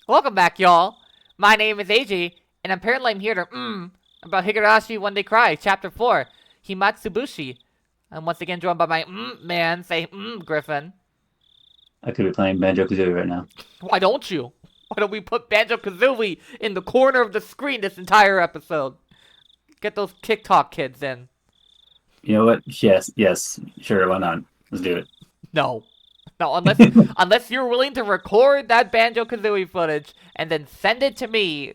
Welcome back, y'all. My name is AJ, and apparently I'm here to about Higurashi When They Cry, Chapter 4, HIMATSUBUSHI. I'm once again joined by my man, say Griffin. I could be playing Banjo Kazooie right now. Why don't you? Why don't we put Banjo Kazooie in the corner of the screen this entire episode? Get those TikTok kids in. You know what? Yes, sure, why not? Let's do it. No. No, unless you're willing to record that Banjo Kazooie footage and then send it to me,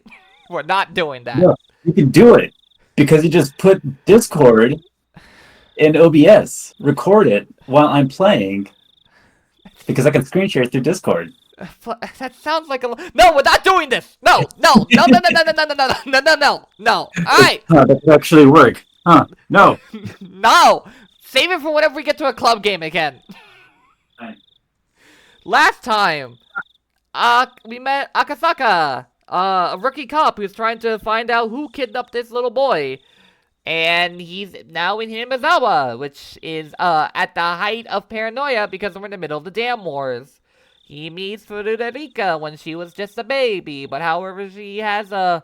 we're not doing that. No, you can do it because you just put Discord in OBS, record it while I'm playing, because I can screen share through Discord. That sounds like a. No, we're not doing this. No. All right. Huh, that could actually work. Huh? No. No. Save it for whenever we get to a club game again. Fine. Last time, we met Akasaka, a rookie cop who's trying to find out who kidnapped this little boy. And he's now in Hinamizawa, which is at the height of paranoia because we're in the middle of the Dam Wars. He meets Fururika when she was just a baby, but however she has a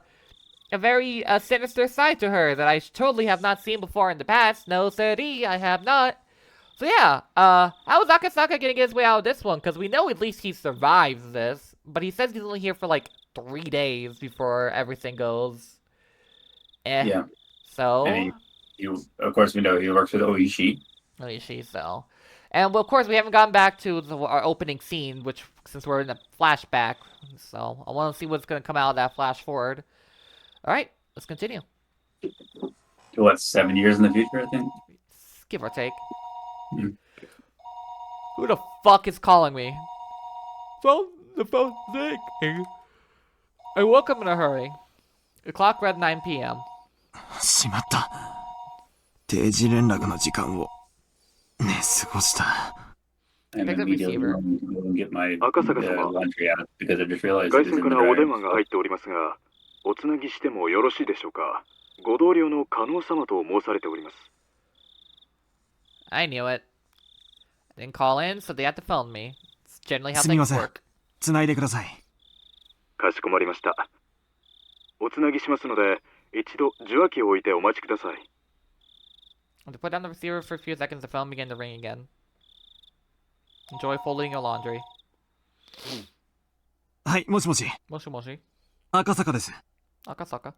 very sinister side to her that I totally have not seen before in the past. No, siree, I have not. So yeah, how is Akasaka gonna get his way out of this one? Because we know at least he survives this, but he says he's only here for like 3 days before everything goes. Yeah. So, And of course, we know he works with Ooishi. so. And well, of course, we haven't gone back to our opening scene, which, since we're in a flashback, so I want to see what's going to come out of that flash forward. Alright, let's continue. What, 7 years in the future, I think? Give or take. Mm. Who the fuck is calling me? The phone's ringing. I woke up in a hurry. The clock read 9 p.m. しまった。定時連絡の時間をね過ごした。I'm immediately going to go and get my laundry out because I just realized 外 it's 線 in か the らお dryer. 電話が入っておりますが、おつなぎしてもよろしいでしょうか。ご同僚の加納様と申されております。I knew it. I didn't call in, so they had to phone me. It's generally how すみま things せん。 work. つないでください。かしこまりました。おつなぎしますので、一度受話器を置いてお待ちください。To put down the receiver for a few seconds, the phone began to ring again. Enjoy folding your laundry. はい、もしもし。もしもし。赤坂です。Akasaka.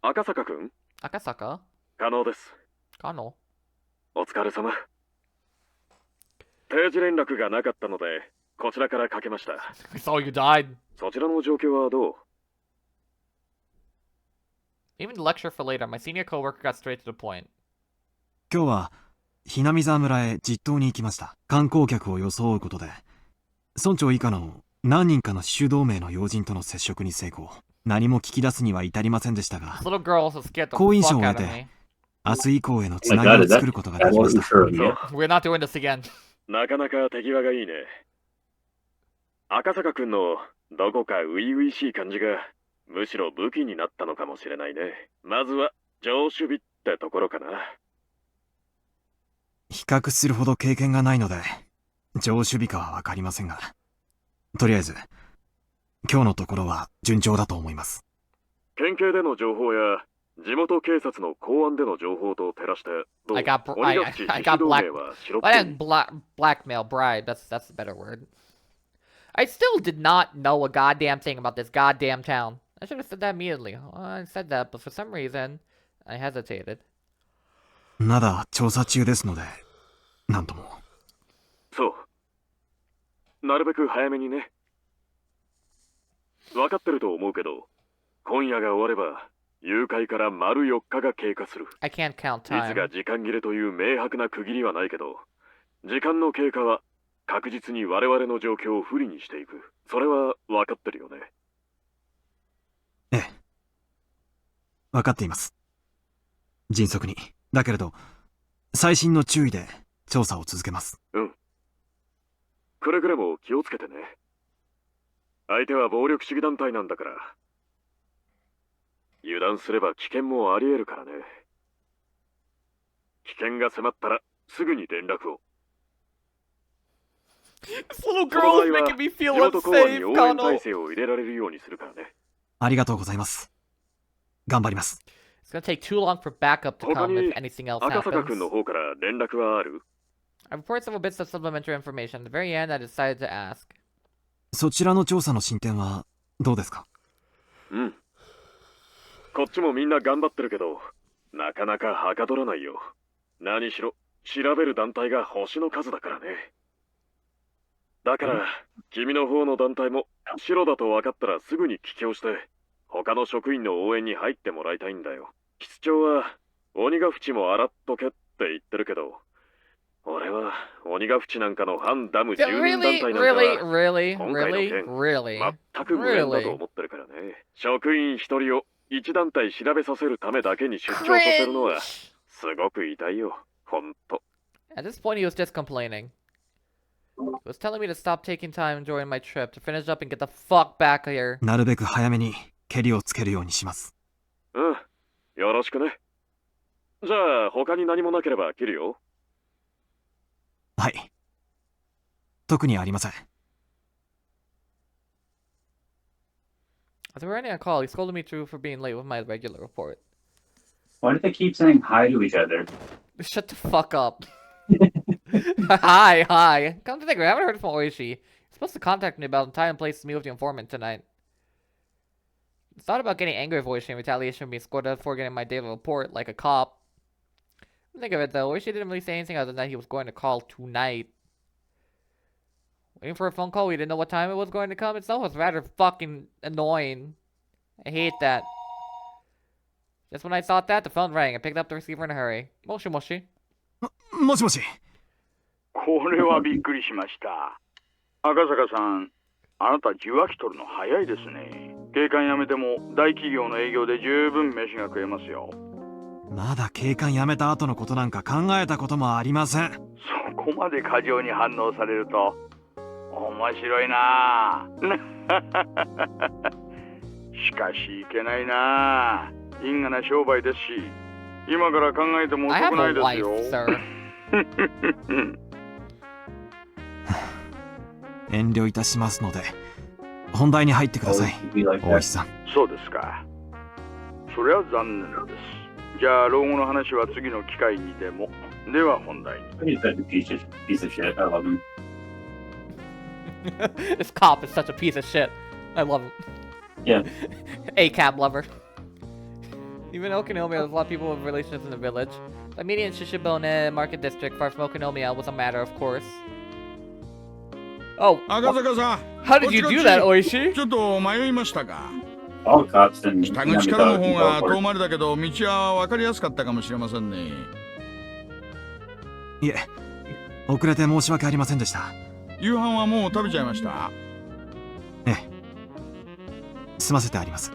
赤坂くん、 Akasaka? 加納です。 Kano? お疲れ様。定時連絡がなかったので、こちらからかけました。We saw you died. そちらの状況はどう？ Even the lecture for later, my senior coworker got straight to the point. 今日はひなみざ村へ実島に行きました。観光客を装うことで、村長以下の何人かの主同盟の要人との接触に成功。何も聞き出すには至りませんでしたが、 This little girl also scared the 好印 fuck 象を out 得 of て、 me. 明日以降へのつなぎを作ることができました。 We're not doing this again. なかなか手際がいいね。赤坂くんのどこか初々しい感じが、むしろ武器になったのかもしれないね。まずは上守備ってところかな。比較するほど経験がないので、上守備かはわかりませんが、とりあえず、今日のところは順調だと思います。県警での情報や地元警察の公安での情報と照らして、どう I got blackmail, bribe. That's the better word. I still did not know a goddamn thing about this goddamn town. I should have said that immediately. I said that, but for some reason, I hesitated. まだ調査中ですので、なんとも。そう。なるべく早めにね。分かってると思うけど、今夜が終われば、誘拐から丸4日が経過する。I can't count いつ time. が時間切れという明白な区切りはないけど、時間の経過は確実に我々の状況を不利にしていく。それは分かってるよね。ええ。分かっています。迅速に。だけれど、細心の注意で調査を続けます。うん。くれぐれも気をつけてね。相手は暴力主義団体なんだから。油断すれば危険もあり得るからね。危険が迫ったらすぐに連絡を。This little その girl 場 is 合は making me 地 feel 元公安に unsafe, 応援 Kano. 体制を入れられるようにするからね。ありがとうございます。頑張ります。It's gonna take too long for backup to 他 come if に anything else 赤坂君 happens. の方から連絡はある？ I reported several bits of supplementary information. At the very end, I decided to ask. そちらの調査の進展はどうですか？うん。こっちもみんな頑張ってるけど、なかなかはかどらないよ。何しろ、調べる団体が星の数だからね。だから、君の方の団体も白だと分かったらすぐに帰郷して、他の職員の応援に入ってもらいたいんだよ。室長は、鬼ヶ淵も洗っとけって言ってるけど、俺は鬼ヶ淵なんかの反ダム住民団 Really, 体なんか really, は really, 今回の really, 件 really, 全く無縁だと really. 思ってるからね。職員一人を一団体調べさせるためだけに出張させるのは Cringe. すごく痛いよ、ほんと。 At this point, he was just complaining. He was telling me to stop taking time enjoying my trip, to finish up and get the fuck back here. なるべく早めにケリをつけるようにします。うん、よろしくね。じゃあ他に何もなければ切るよ。はい。特にありません。As we were ending a call, he scolded me through for being late with my regular report. Why do they keep saying hi to each other? Shut the fuck up. Hi. Come to think of it, I haven't heard from Ooishi. He's supposed to contact me about time and place to meet with the informant tonight. It's not about getting angry with Ooishi in retaliation for being scored out for getting my daily report like a cop. Think of it though, Ooishi didn't really say anything other than that he was going to call tonight. Waiting for a phone call, we didn't know what time it was going to come. Itself was rather fucking annoying. I hate that. Just when I thought that, the phone rang. I picked up the receiver in a hurry. Moshi moshi. もしもし。これはびっくりしました。赤坂さん、あなた受話器取るの早いですね。警官辞めても大企業の営業で十分飯が食えますよ。まだ警官辞めた後のことなんか考えたこともありません。そこまで過剰に反応されると面白いなあ。しかしいけないなあ。因果な商売ですし、今から考えても I 遅 have くな a いです wife, よ。sir. 遠慮いたしますので、本題に入ってください。 Be like 大 that. 石さん。そうですか。それは残念です。じゃあ老後の話は次の機会にでも。では本題に。He's such a piece of shit. I love him. This cop is such a piece of shit. I love him. Yeah. A-cab lover. Even Okinomiya, there's a lot of people with relations in the village. The meeting in Shishibone Market District, far from Okinomiya, was a matter of course. Oh, 赤坂さん、 how did you do that, Ooishi? ちょっと迷いましたが、 All cops and 北口からの方 Hinamizawa が can go 遠回りだけど、道は分かりやすかったかもしれませんね。いえ、遅れて申し訳ありませんでした。夕飯はもう食べちゃいました。ええ。済ませてあります。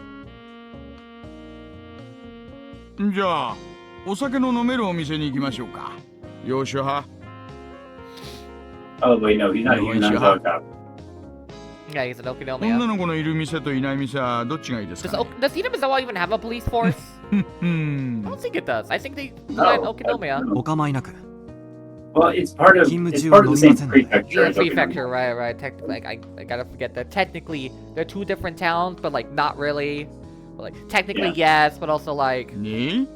じゃあ、お酒の飲めるお店に行きましょうか。洋酒派？ Oh wait, no, he's not even an Akasaka cop. Yeah, he's an 女 Okinomiya. の子のいる店といない店はどっちがいいです Does, か、ね does Hinamizawa even have a police force? うん I don't think it does. I think they rely on No, Okinomiya. Oh. お構いなく。 Well, it's part of Kim it's Ju part of the same Nomimasen. prefecture. Yeah, as Okinawa. prefecture, right. Technically, I gotta forget that. Technically, they're two different towns, but like not really. But, like technically, yes, but also like ね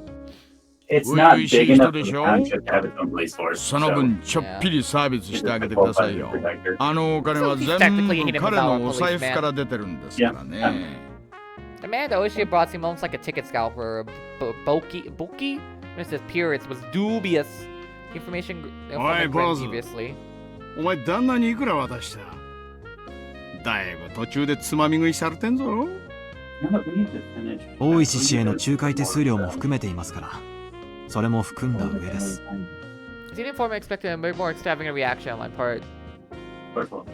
It's not Ooishi big enough for 人で the しょ？ township to have its own police force. その so 分ちょっぴりサービス it's してあ just げ the てくださ full-time いよ。 prefecture. あのお金は So he's 全 technically 部 Hinamizawa 彼のお財 policeman. 布から出てるんですからね。 the man that Ooishi brought seemed almost like a ticket scalper. Boki? What is this? Periods was dubious. Information Oi, granted boss. previously. お前旦那にいくら渡した？だいぶ途中でつまみ食いされてんぞ。 No, we need to finish. 大石氏への仲介手数料も含めていますから、それも含んだ上です。 Is the informant expected a bit more extravagant reaction on my part? First of all,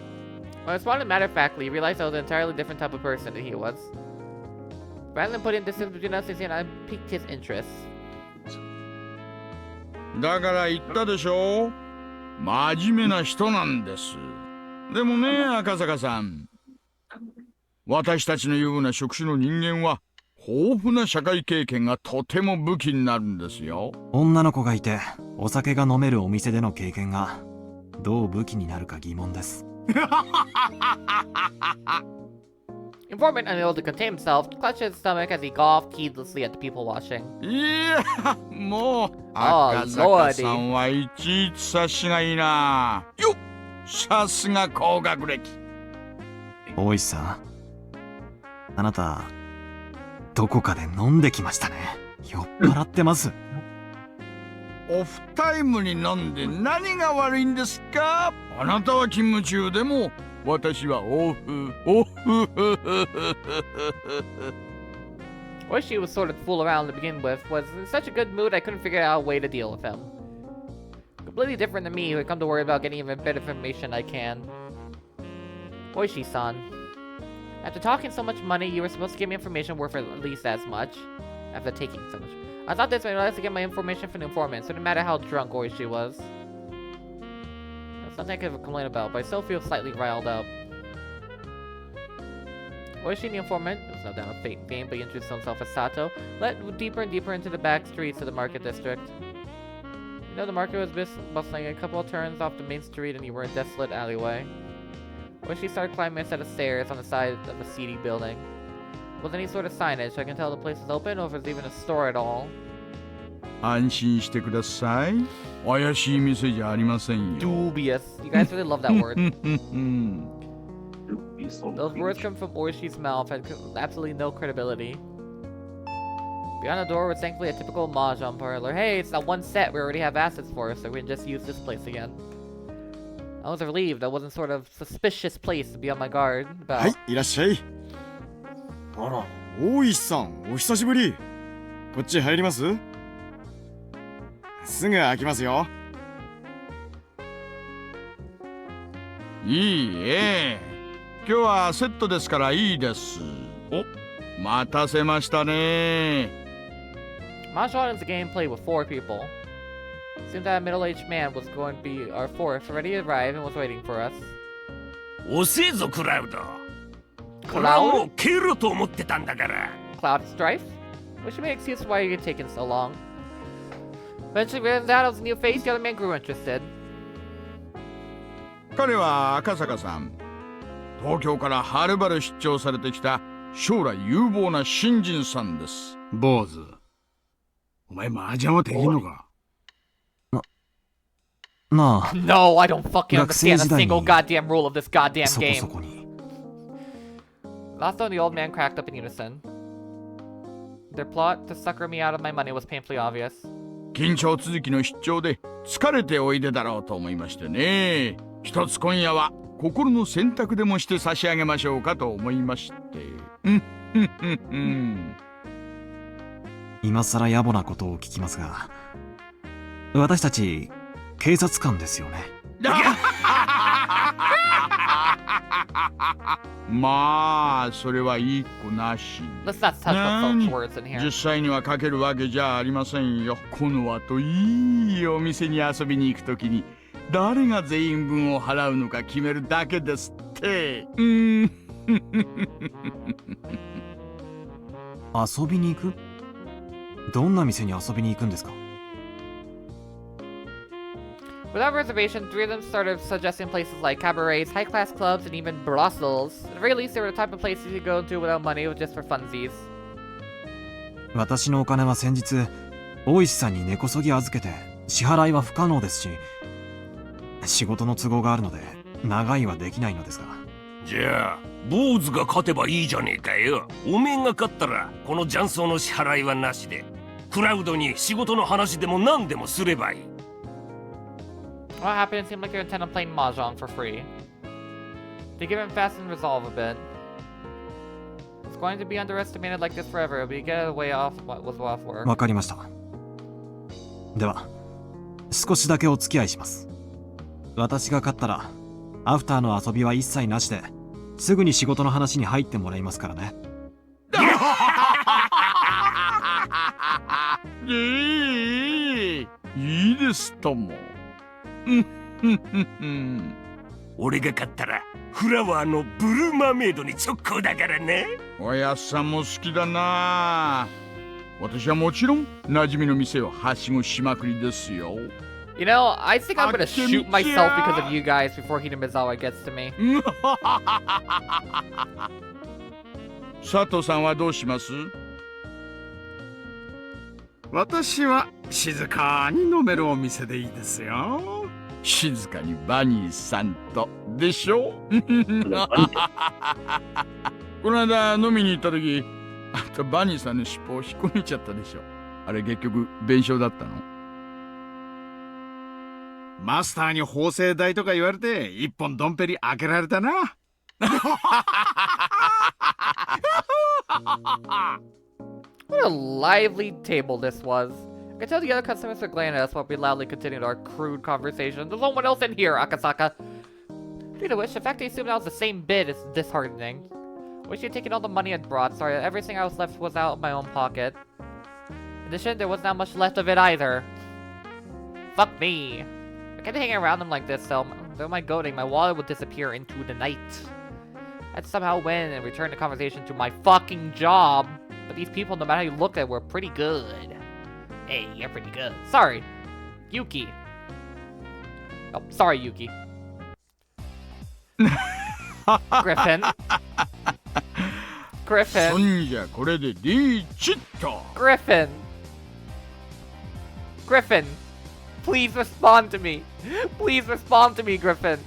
When I responded matter-of-factly, he realized I was an entirely different type of person than he was. Rather than putting distance between us, I piqued his interest. だから言ったでしょ、真面目な人なんです。でもね、赤坂さん、私たちのような職種の人間は豊富な社会経験がとても武器になるんですよ。女の子がいて、お酒が飲めるお店での経験がどう武器になるか疑問です。Informant, unable to contain himself, clutched his stomach as he golfed heedlessly at the people watching. いや、もう、あ赤坂さんはいちいち察しがいいな。よっ、さすが高学歴。大石さん、あなた、どこかで飲んできましたね。酔っ払ってます。オフタイムに飲んで何が悪いんですか？あなたは勤務中でも、私はオフ。Ooishi was sort of fool around to begin with, was in such a good mood I couldn't figure out a way to deal with him. Completely different than me, who had come to worry about getting even better information I can. Ooishi-san. After talking so much money, you were supposed to give me information worth at least as much. After taking so much. I thought this made me to get my information from the informant, so it didn't matter how drunk Ooishi was. That's nothing I could complain about, but I still feel slightly riled up. Ooishi, the informant, it was no doubt a fake game, but he introduced himself as Sato, led deeper and deeper into the back streets of the market district. You know, the market was bustling a couple of turns off the main street and you were in a desolate alleyway. Ooishi started climbing a set of stairs on the side of a seedy building. Was any sort of signage so I can tell the place is open or if there's even a store at all? 安心してください。怪しい店じゃありませんよ。Dubious. You guys really love that word. Those words come from Ooishi's mouth had absolutely no credibility. Beyond the door was thankfully a typical Mahjong parlor. Hey, it's that one set we already have assets for, so we can just use this place again. I was relieved I wasn't sort of suspicious place to be on my guard about. はい、いらっしゃい。あら、大石さん、お久しぶり。こっち入ります？すぐ開きますよ。いいえ。今日はセットですからいいです。お、待たせましたね。Mahjong is a game played with 4 people. Seemed that a middle-aged man was going to be our 4th, already arrived and was waiting for us. 遅えぞクラウド。これはもう消えろと思ってたんだから。Cloud Strife? We should make an excuse why you're taking so long. Eventually, realizing that I was a new face, the other man grew interested. 彼は赤坂さん。東京からはるばる出張されてきた将来有望な新人さんです。坊主。お前麻雀はできんのか？まあ。No, I don't fucking understand a single goddamn rule of this goddamn game. そこそこに。Lasso and the old man cracked up in unison. Their plot to sucker me out of my money was painfully obvious. 緊張続きの出張で疲れておいでだろうと思いましてね。一つ今夜は心の選択でもして差し上げましょうかと思いまして。今さら野暮なことを聞きますが、私たち警察官ですよね。まあそれはいい子なし。Let's not touch on folks' words in here. 実際にはかけるわけじゃありませんよ。この後いいお店に遊びに行くときに誰が全員分を払うのか決めるだけですって。遊びに行く？どんな店に遊びに行くんですか？ Without reservation, 3 of them started suggesting places like cabarets, high-class clubs, and even brothels. At the very least, they were the type of places you go to without money, just for funsies. 私のお金は先日、大石さんに根こそぎ預けて、支払いは不可能ですし、仕事の都合があるので、長いはできないのですが。じゃあ、坊主が勝てばいいじゃねえかよ。おめえが勝ったら、この雀荘の支払いはなしで、クラウドに仕事の話でも何でもすればいい。What happened? It seemed like you're intent on playing Mahjong for free. They give him fast and resolve a bit. It's going to be underestimated like this forever, but you get it way off what was off work. わかりました。では、少しだけお付き合いします。私が勝ったら、アフターの遊びは一切なしで、すぐに仕事の話に入ってもらいますからね。いいですとも。俺が勝ったらフラワーのブルーマーメイドに直行だからね。おやっさんも好きだな。私はもちろん馴染みの店をはしごしまくりですよ。You know, I think I'm gonna shoot myself because of you guys before Hinamizawa gets to me. 佐藤さんはどうします？私は静かに飲めるお店でいいですよ。静かにバニーさんとでしょこの間飲みに行った時、あんたバニーさんの尻尾を引っこ抜いちゃったでしょ。あれ結局弁償だったの？マスターに縫製代とか言われて一本ドンペリ開けられたな。What a lively table this was. I could tell the other customers were glaring at us while we loudly continued our crude conversation. There's no one else in here, Akasaka. Speaking of which, the fact they assumed I was the same bid is disheartening. Wish you'd taken all the money I'd brought. Sorry, everything I was left was out of my own pocket. In addition, there was not much left of it either. Fuck me. I kept hanging around them like this, so through my goading, my wallet would disappear into the night. I'd somehow win and return the conversation to my fucking job. But these people, no matter how you look at it, were pretty good. Hey, you're pretty good. Sorry. Yuki. Oh, sorry, Yuki. Griffin. そ Griffin. んじゃこれでリーチっと。 Griffin. Griffin. Please respond to me. Please respond to me, Griffin.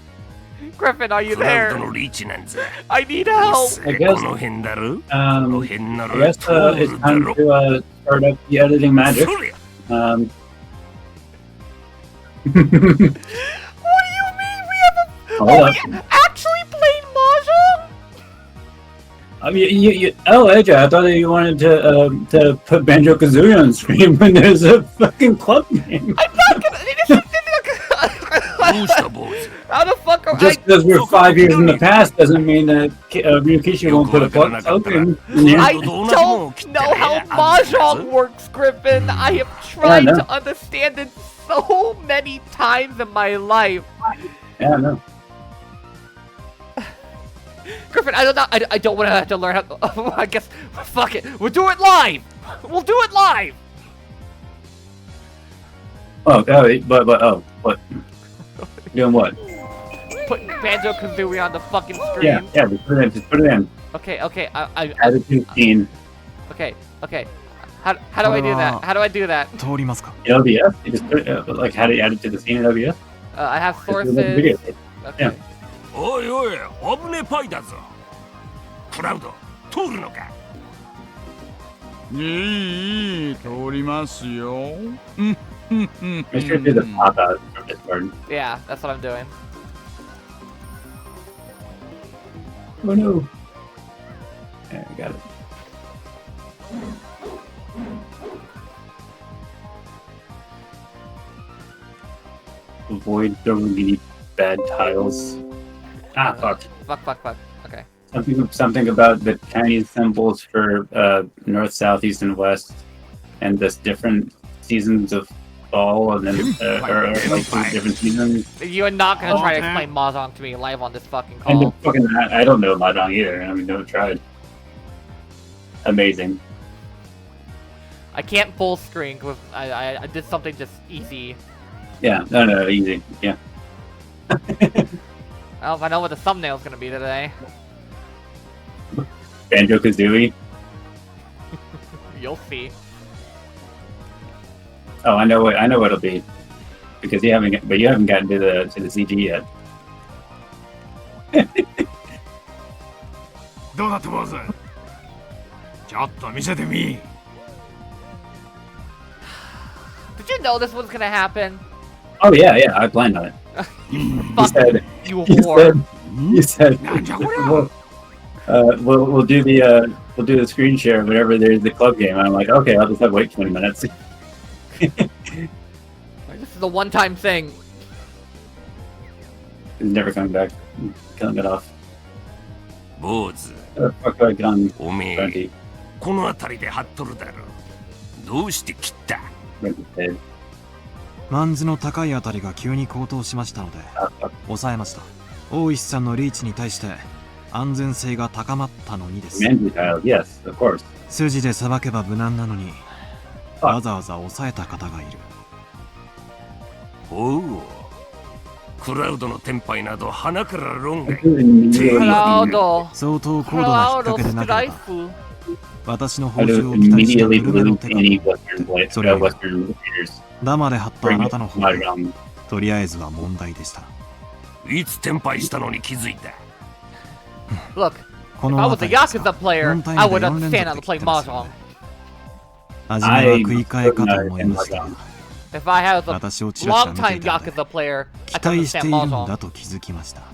Griffin, are you クラウド there? のリーチなんざ。 I need help. I guess, この辺だろ？こ Um, の辺な I ら guess 通 it's るだ time ろ。 to start up the editing magic. そりゃ What do you mean we have a... Hold Oh, up. we actually played Mahjong? I mean, AJ, I thought that you wanted to put Banjo Kazooie on screen when there's a fucking club game. I'm not gonna... どうした坊主？ How the fuck are Just because we're 5 years in the past doesn't mean that Ryukishi won't put a club game in there. I don't know how Mahjong works, Griffin. I have tried no. to understand it so many times in my life. Yeah, no. Griffin, I don't want to have to learn how... I guess, fuck it. We'll do it live. We'll do it live. Oh, what? Doing what? Put Banjo Kazooie on the fucking screen. Yeah, just put it in. Okay, I Add it to the scene. okay. How do I do that? How do I do that? 通りますか？ In OBS? You just put it, like, how do you add it to the scene in OBS? I have Just do it like a video sources. tape. Okay. Yeah. おいおい、危ねえパイだぞ。クラウド、通るのか？いい、通りますよ。 Make sure to do the pop out from Discord. Yeah, that's what I'm doing. Oh no. There, we got it. Avoid the really bad tiles. Ah, fuck. Fuck. Okay. Something about the Chinese symbols for north, south, east, and west, and this different seasons of fall, and then or like these different seasons. You are not gonna try to Okay. explain Mahjong to me live on this fucking And call. the fucking I don't know Mahjong either. I mean, never tried. Amazing. I can't full screen because I did something just easy. Yeah, no, easy. Yeah. I don't know if I know what the thumbnail's gonna be today. Banjo Kazooie. You'll see. Oh, I know what it'll be, because you haven't gotten to the CG yet. どうだって坊主。ちょっと見せてみ。 Did you know this was gonna happen? Oh yeah, I planned on it. You Fuck said, you you whore. said,なんじゃこりゃ。 we'll do the screen share whenever there's the club game. And I'm like, okay, I'll just have to wait 20 minutes. This is a one-time thing. It's never coming back. Killing it off. 坊主、 What the fuck do I get on おめえ、 Twenty? この辺りで張っとるだろ。どうして切った？ Head. マンズの高いあたりが急に高騰しましたので Ah, fuck. 抑えました。大石さんのリーチに対して安全性が高まったのにです。 Manji tiles, yes, of course. 筋でさばけば無難なのにわざわざ抑えた方がいる。おお。クラウドのテンパイなど鼻から論外。 Cloud. 相当高度な引っ掛 Cloud けでなければ Strife. 私の I 報酬 don't を期待した immediately ぬるめの believe 手 any が Western leaders ダマで張ったあ bring な up たの方 Mahjong. とりあえずは問題でした。いつテンパイしたのに気づいた。 Look, こ if の I was a 辺りですが Yakuza player, 4タイ I ム would で4連 understand 続 how で to 切っ play てますよ Mahjong. ね。初めは食い替えかと思いましたが If I was a 私をチラチラ見て long-time いたので Yakuza player, 期 I could 待してい understand るん Mahjong. だと気づきました。 Do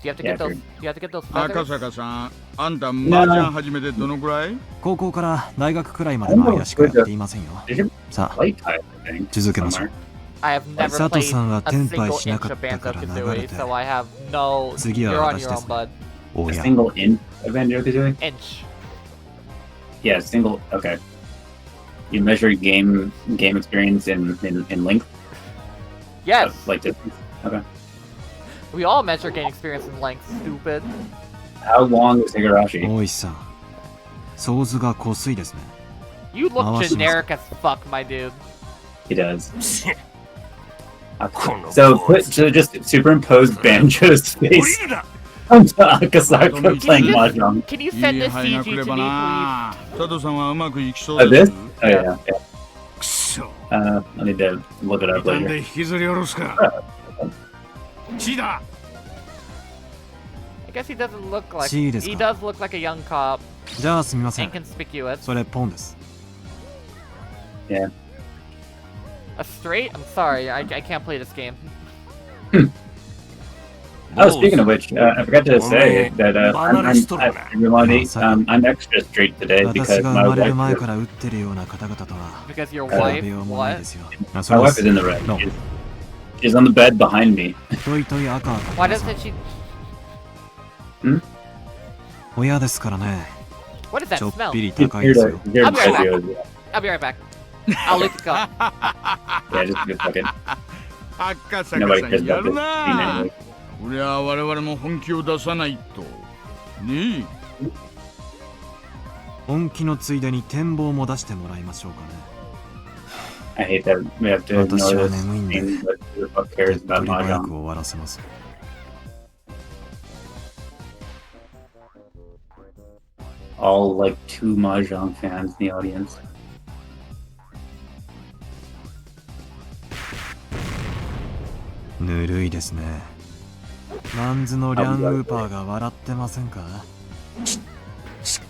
you have to get those? Do you have to get those 赤 feathers? 坂さん、あんた麻雀始めてどのくらい？高校から大学くらいまでの間しかやっていませんよ。 Did you さあ play Kyle, I think? 続けましょう。 I have never 佐藤 played さんは a テンパイ single しな inch か of った Banjo から流れ Kazooie, て so I have no. 次 You're は on 私 your で own, す。 bud.お A や single inch of Banjo Kazooie? Inch. Yeah, single. Okay. You measure game experience in length, Yes, like distance. Okay. we all measure gain experience in length. Stupid. How long is Higurashi? 大石さん、想像が濃すいですね。 You look 回します generic as fuck, my dude. He does. この So 坊主 so just superimpose Banjo's 降り face るな。 onto Akasaka playing you just- Mahjong. Can you い send い this 肺が CG 来れ to ば me, な。佐藤さんはうまくいきそう Oh, で this? す。 Oh yeah. yeah. くそ。 I need to look it up なんで later. 引きずり下ろすか。チーだ。 please? I guess he doesn't look like. シーですか。 He does look like a young cop, じゃあすみません。 inconspicuous. それポンです。 Yeah. A straight? I'm sorry, I can't play this game. Oh, speaking of which, I forgot to say that I'm extra straight today 私 because が my 生まれる前 wife から打ってるような方々とは Because your 比 wife. べようもない What? ですよ。あ、そ my れは wife is in the red. No. She's on the bed behind me. トイトイ赤 Why doesn't she? 親ですからね。 What does ちょ that っ smell? ぴり He's 高い here です to よ。 here to I'll be right check you. I'll be right back. I'll leave the cup. Yeah, just a second. 赤坂さ Nobody ん cares や about る this な scene。anyway. これは我々も本気を出さないと。ねえ。本気のついでに展望も出してもらいましょうかね。 I hate that we have to 私は ignore this 眠いんで scene, but who the fuck 手 cares っ about 取り早 Mahjong? く終わらせます。 All like two Mahjong fans in the audience. ぬるいですね。マンズのリャンウーパーが笑ってませんか。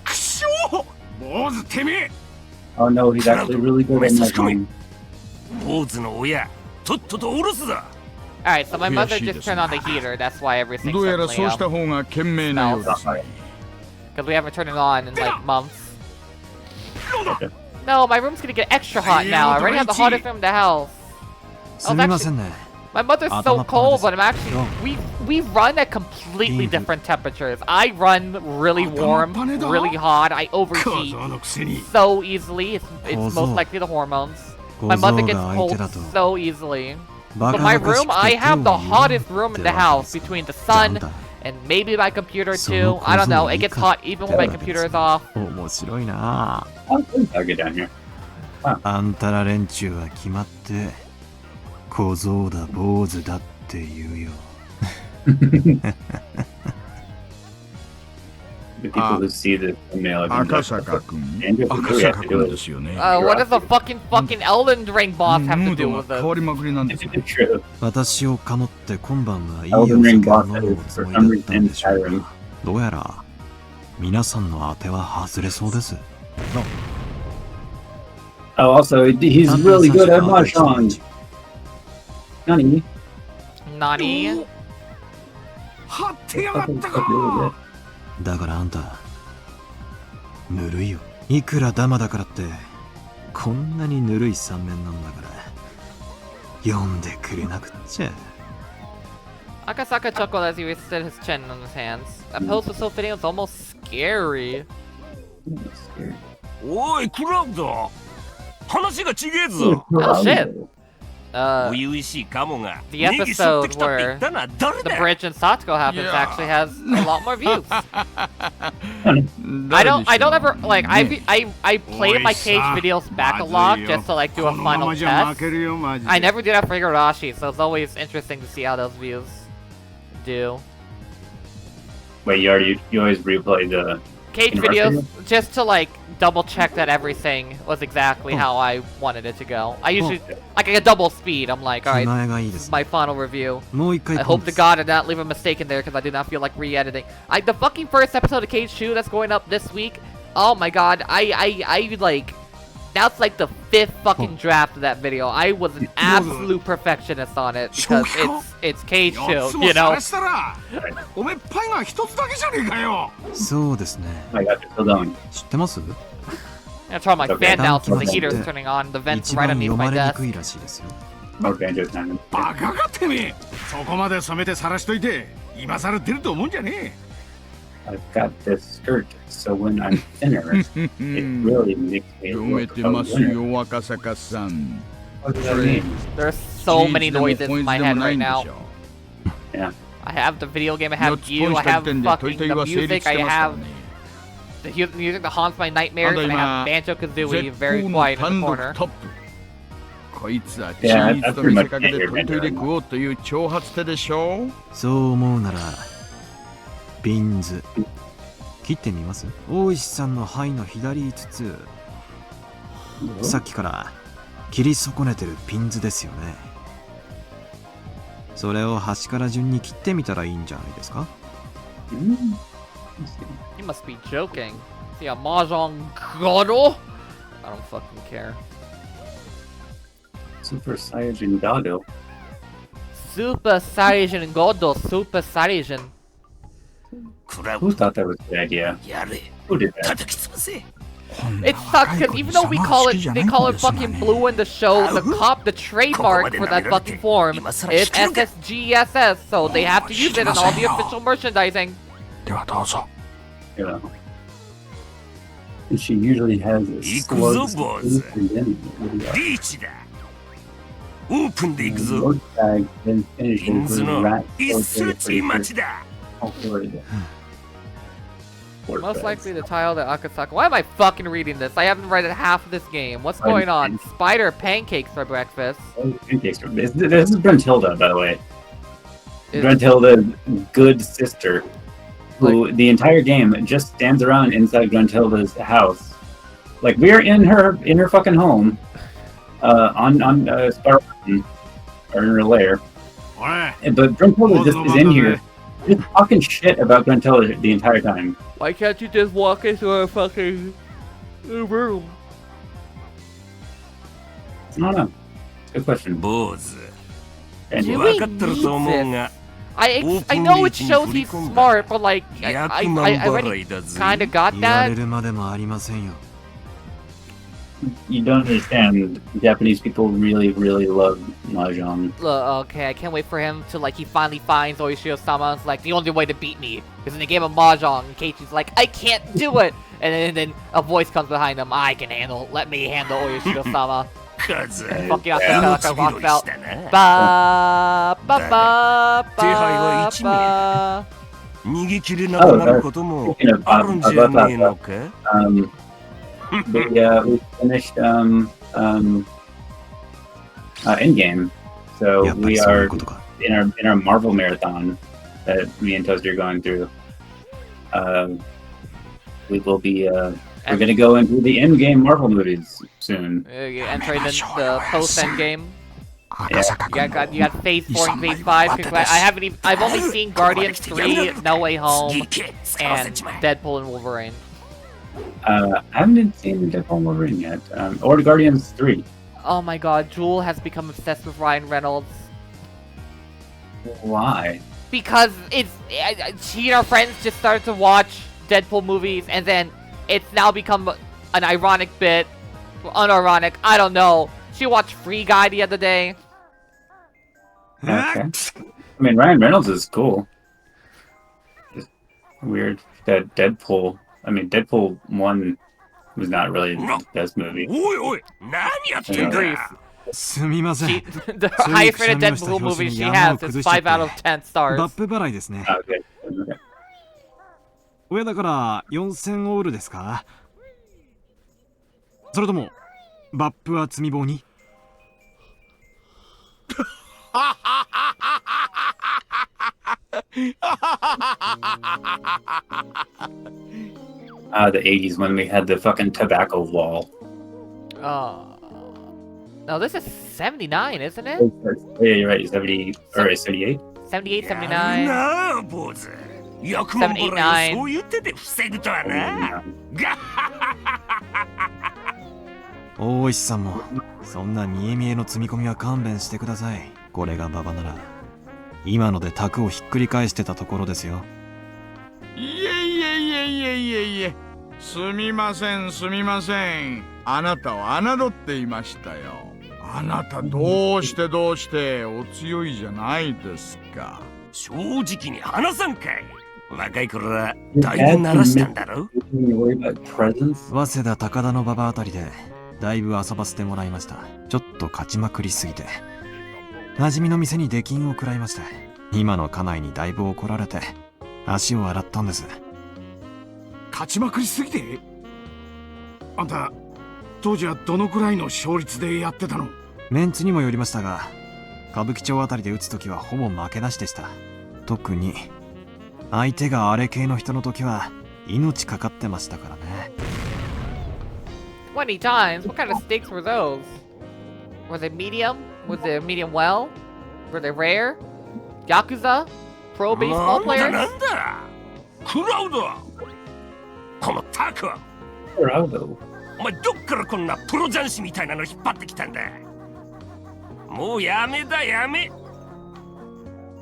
くしょう。坊主てめえ。 Oh no, he's actually really good at Mahjong. 坊主の親、とっとと下ろすだ。 Alright, so my mother 悔しいです just turned on the heater. That's why everything's どうやら suddenly そうした out. 方が賢明なようですね。 Because we haven't turned it on in like months. No, my room's gonna get extra hot now. I already have the hottest room in the house. すみませんね。 My mother's so Atama cold, panas. but I'm actually No. we run at completely Bean. different temperatures. I run really warm, Atama pane da. really hot. I 小 overheat 僧のくせに。 so easily. It's most Kozo. likely the hormones. 小 My 僧 mother が gets 相 cold 手だと so easily. バ But カ my バカし room, く I て手 have the を hottest 緩 room め in て the わ house けです。 between the なん sun だ and maybe my computer そ too. の I don't 小僧 know. の It い gets か hot even when my ってわけで computer す is off. 面白いな。 I'll get down here. あんたら連中は決まって小僧だ坊主だって言うよ。 The people who see the thumbnail are 赤 gonna 坂君。 Andrew, 赤 we have 坂 to 君 do で it. すよね。 What does the fucking Elden Ring boss have ム to ー do ド with が this? 変わりまくりなんですよ。 True. 私をかもって今晩はいい Elden お Ring 酒を boss 飲む is つ for も some りだったん reason でしょう Skyrim. が、どうやら皆さんの当ては外れそうです。 Oh, also, he's really good at Mahjong. Nani? Nani? 張ってやが Fucking った fuck really か。 good. だからあんたぬるいよ。いくらダマだからってこんなにぬるい三面なんだから読んでくれなくっちゃ。 Akasaka chuckled as he rested his chin on his hands. That pose was so fitting, it was almost scary. Scary. おい、クラウド。話が違えぞ。Oh shit! Ooishi Kamoが the ネギ吸って episode きたって言 where ったのは誰 the だ bridge in Satsuko happens Yeah. actually has a lot more views. I 誰 don't でしょう ever like ね I play my cage videos back a lot just to like do a このま final まじゃ負 test. けるよマジで I never did that for Higurashi, so it's always interesting to see how those views do. Wait, you always replay the Cage University? videos just to like double check that everything was exactly how I wanted it to go. I usually like a double speed. I'm like, all right, 気前がいい this で is す my final review. もう一回 I ポン hope で to す God I did not leave a mistake in there because I did not feel like re-editing. The fucking first episode of Cage 2 that's going up this week. Oh my God, I like. That's like the 5th fucking draft of that video. I was an absolute perfectionist on it because it's Cage 4 2, つも you さ know. らしたらおめえパイが1つだけじゃねえかよそうですね I got still going. 知ってます I'm trying my Okay. fan now since the Donkey heater's Kong. turning on. The vent's 一 right 番 underneath 読ま my れに desk. くいらしいですよ More Banjo time. バカかてめえそこまで染めてさらしといて今さら出ると思うんじゃね I've got this skirt, so when I'm thinner, it really makes me 読め look て a ます winner. よ赤坂さん What does that mean? There's so many でも noises ポイ in ント my でも head ない right んで now. しょ I have the video game, I 4 have つ you, ポイン I トした have 時点で問い fucking たい the は成立 music, し I てますから have ね the music that haunts my nightmares, ただ and I 今 have Banjo 絶 Kazooie 好 very の quiet in 単 the 独 corner. トップこいつはチ Yeah, ー I ズと見せ pretty かけ much て can't hear トイトイで Banjo 食おうという挑発手でしょそう思うならビンズ切ってみます大石さんの肺の左5つさっきから切り損ねてるピンズですよねそれを端から順に切ってみたらいいんじゃないですか You must be joking. See a Mahjong Godo? I don't fucking care. Super Saiyajin Dado. Super Saiyan Godo, Super Saiyan. クラウ Who thought that was a good idea? やれ Who did that? 叩き潰せ It sucks because even though we call it, they call it fucking blue in the show, the trademark for that fucking form is SSGSS, so they have to use it in all the official merchandising. ではどうぞ Yeah. And she usually has a 行くぞ slug 坊主 and then リーチだオープンで行くぞ Lord tag, then イン finishes ズ with の rat 一数値待ちだ Most likely the title that Akasaka. Why am I fucking reading this? I haven't read half of this game. What's going on? Spider pancakes for breakfast. This is Bruntilda, by the way. Is- Bruntilda's good sister, who the entire game just stands around inside Bruntilda's house. Like we're in her fucking home, on Sparrow Mountain, or in her lair. おい But Bruntilda just is in here, just talking shit about Bruntilda the entire time. Why can't you just walk into a fucking room? I don't know. Good question. 坊主 And Do 分 we かってる need と思う this? が I know it shows he's smart, but like I 100万 already 払いだぜ kind of got 言われ that. るまでもありませんよ you don't understand. Japanese people really, really love mahjong. Okay, I can't wait for him to like he finally finds Oishio-sama. It's like the only way to beat me is in the game of Mahjong. And Keiichi's like, I can't do it, and then a voice comes behind him. Let me handle Oishio-sama. カズ Fucking 大 Akasaka つ walks 拾い out. したな Ba ba ba 手配は ba 一名 ba. 逃げ切れなくなることも Speaking of あるんじゃねえのか we finished Endgame, so やっぱ we りそういう are ことか in our Marvel marathon that me and Toaster are going through. We will be we're gonna go into the Endgame Marvel movies soon. You're entering the post-end game. 赤坂 You got Phase 4 and Phase 5. I've only seen Guardians 3, No Way Home, 次行け使わせ and ちまえ Deadpool and Wolverine. I haven't seen Deadpool and Wolverine yet, or Guardians 3. Oh my god, Jewel has become obsessed with Ryan Reynolds. Why? Because she and her friends just started to watch Deadpool movies, and then it's now become an ironic bit. Unironic, I don't know. She watched Free Guy the other day. Okay. I mean, Ryan Reynolds is cool. Just weird that Deadpool 1 was not really the best movie. おいおい何やってんだ Grief. すみません。 The highest rated Deadpool movie she has is 5 out of 10 stars. バップ払いですね。 Okay. Okay. 親だから4000オールですか？それともバップは積み棒に？ The 80s when we had the fucking tobacco wall. No, this is 79, isn't it? Yeah, you're right. 70 or 78. 78, やる 79. なあ坊主。役満払いをそう言ってて防ぐとはな。ガッ大石さんもそんな見え見えの積み込みは勘弁してください。これが馬場なら今ので卓をひっくり返してたところですよ。いえいえいえいえいえいえ、すみませんすみません。あなたを侮っていましたよ。あなたどうしてお強いじゃないですか。正直に話さんかい。若い頃はだいぶ鳴らしたんだろ。 Presents? 早稲田高田の馬場あたりでだいぶ遊ばせてもらいました。ちょっと勝ちまくりすぎて馴染みの店に出禁を食らいまして、今の家内にだいぶ怒られて足を洗ったんです。勝ちまくりすぎて？あんた当時はどのくらいの勝率でやってたの？メンツにもよりましたが、歌舞伎町あたりで打つときはほぼ負けなしでした。特に相手があれ系の人の時は命かかってましたからね。 20 times? What kind of stakes were those? Was it medium? Was it medium well? Were they rare? Yakuza? Pro baseball なんだ players? なんだ。クラウド。このタク。 Bravo. お前どっからこんなプロ雀士みたいなの引っ張ってきたんだ。もうやめだやめ。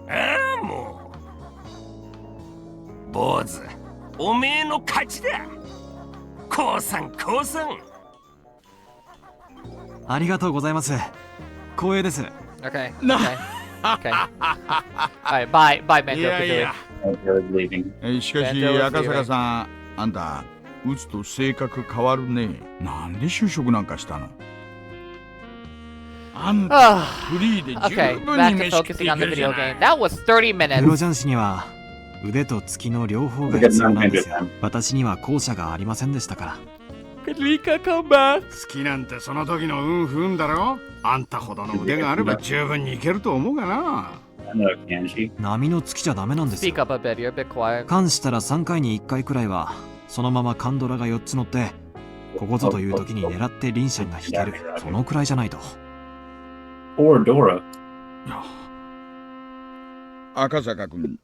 ああもう。坊主、おめえの勝ちだ。降参降参。ありがとうございます。光栄です。 Okay. Okay. Okay. Alright, bye, bye, い Banjo やい Kazooie. や、 They're leaving. しかし赤坂さん、あんた打つと性格変わるね。なんで就職なんかしたの？あんたフリーで Okay, 十分 back に to 飯食って focusing い on け the るじゃ video な game. い。 That was 30プロ minutes. 雀士には腕と月の両方が必要なんですよ。私には後者がありませんでしたから。 Could Rika come back? 好きなんてその時の運不運だろ。あんたほどの腕があれば十分にいけると思うがな。Can she? 波の月じゃダメなんですよ。 Speak up a bit, you're a bit quiet. 関したら3回に1回くらいはそのままカンドラが4つ乗ってここぞという時に狙ってリンシャンが引ける。そのくらいじゃないと。 Or Dora. 赤坂君、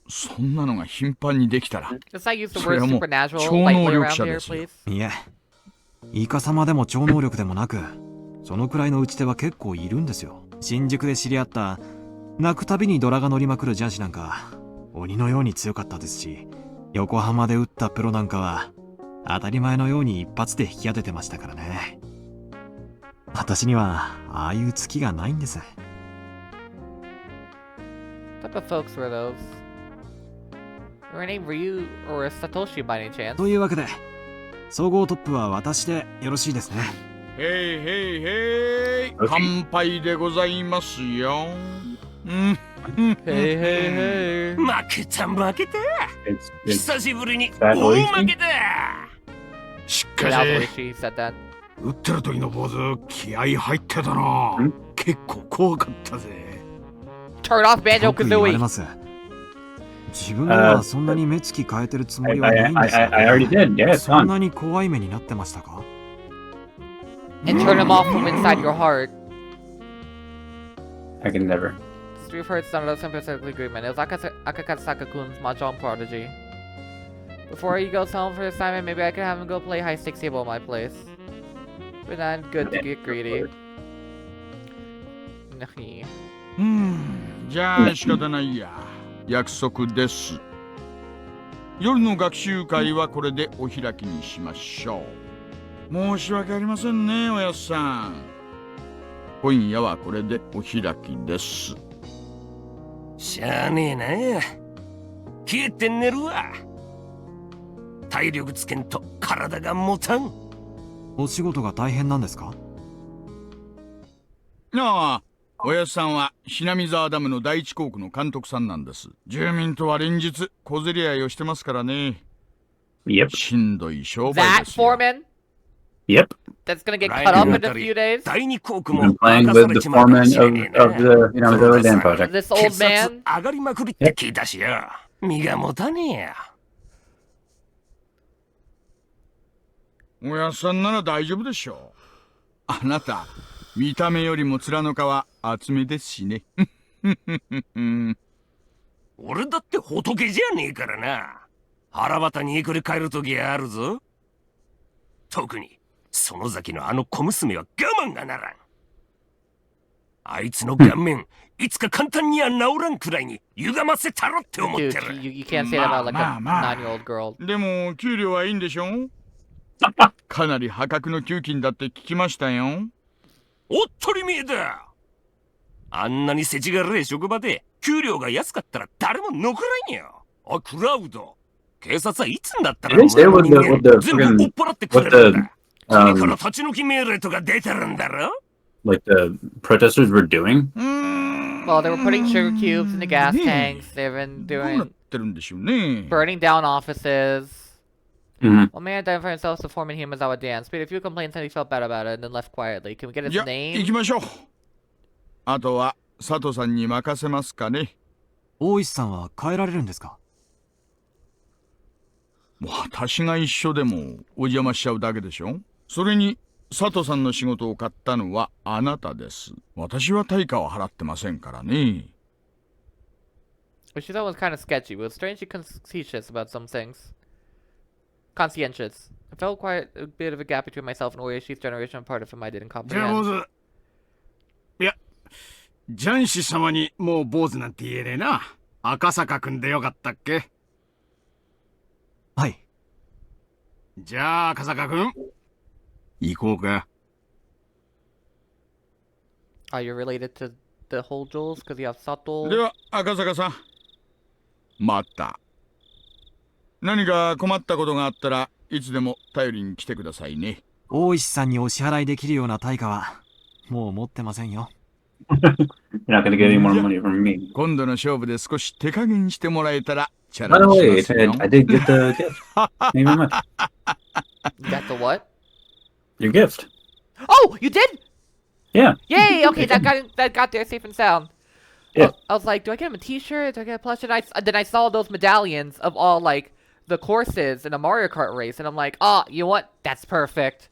そんなのが頻繁にできたら。 Just like use the それ word はもう supernatural 超 lightly 能力 around 者 here, ですよ。 please. いえ、イカ様でも超能力でもなく、そのくらいの打ち手は結構いるんですよ。新宿で知り合った泣くたびにドラが乗りまくる雀士なんか鬼のように強かったですし、横浜で打ったプロなんかは当たり前のように一発で引き当ててましたからね。私にはああいう月がないんです。 What type of folks were those? Were they Ryu or Satoshi by any chance? というわけで総合トップは私でよろしいですね。へいへいへい、乾杯でございますよ。Hey, hey, hey. 負けた負けた。 It's 久しぶりに Bad 大 Ooishi? 負けだ。し That か was し Ooishi, he said that. 打ってる時の坊主気合入ってたな。ん結構怖かったぜ。 Turn off Banjo よく言われ Kazooie! ます。自分ではそんなに目つき変えてるつも I, りはないん I, ですよ、 I already did. Yeah, it's そん fun. なに怖い目になってましたか？ And turn him off from inside your heart. I can never. We've heard some of those sympathetic agreement. It was Akasaka-kun's Majhong prodigy. Before he goes home for assignment, maybe I could have him go play high stakes table at my place. But not good to get greedy. Nahi. じゃあ仕方ないや。約束です。夜の学習会はこれでお開きにしましょう。申し訳ありませんね、おやっさん。今夜はこれでお開きです。しゃあねえな。消えて寝るわ。体力つけんと体が持たん。お仕事が大変なんですか？ああ、おやっさんはひなみ沢ダムの第一工区の監督さんなんです。住民とは連日小競り合いをしてますからね。Yep. しんどい商売 That ですよ。 foreman Yep. that's gonna get cut up in a few days. 第二航 We've 空 been も playing 任さ with れ the ちまうかも foreman しれねえ of な。 the Hinamizawa Dam project. This 血 old 圧 man. 上がりまくりって聞いたしよ。身が持たねえや。おやっさんなら大丈夫でしょう。あなた、見た目よりも面の皮厚めですしね。俺だって仏じゃねえからな。腹渡にくり返るときあるぞ。特に、園崎のあの小娘は我慢がならん。あいつの顔面、いつか簡単には治らんくらいに歪ませたろって思って Dude, る。you can't say that about like a まあ 9-year-old girl. でも、給料はいいんでしょ？かなり破格の給金だって聞きましたよ。おっとりめえだ。あんなに世知辛い職場で給料が安かったら誰も残らんよ。おいクラウド、警察はいつになったら Didn't say 村の what 人 the- 間 what the 全部 friggin- 追っ払ってくれるんだ。 what the, 君から立ち退き命令とか出てるんだろ？ like the protesters were doing. Well, they were putting sugar cubes in the gas ねえ tanks. They've been どうなっ doing てるんでしょうね。 burning down offices. Mhm. One man identified himself as the foreman Hinamizawa dance. Made a few complaints and he felt bad about it and then left quietly. Can we get his じゃあ、行 name? きましょう。あとは、佐藤さんに任せますかね。大石さんは帰られるんですか？私が一緒でもお邪魔しちゃうだけでしょ。それに、佐藤さんの仕事を買ったのはあなたです。私は対価を払ってませんからね。Which she thought was kind of sketchy, but was strangely conscientious about some things. Conscientious. I felt quite a bit of a gap between myself and Ooishi's generation, and part of him I didn't じゃあ坊 comprehend. 主。いや、ジャンシ様にもう坊主なんて言えねえな。赤坂くんでよかったっけ？はい。じゃあ赤坂くん、行こうか。Are you related to the whole Jules? Because you have Sato. では、赤坂さん。また。何か困ったことがあったらいつでも頼りに来てくださいね。大石さんにお支払いできるような対価はもう持ってませんよ。You're not gonna get any more money from me. 今度の勝負で少し手加減してもらえたらチャ By レ the ンジ way, しますよ。 I did get the gift. Thank you very much. You got the what? Your gift. Oh, you did? Yeah. Yay! Okay, that got there safe and sound. Yeah. I was like, do I get him a T-shirt? Do I get a plush? And then I saw those medallions of all like the courses in a Mario Kart race, and I'm like, oh, you know what? That's perfect.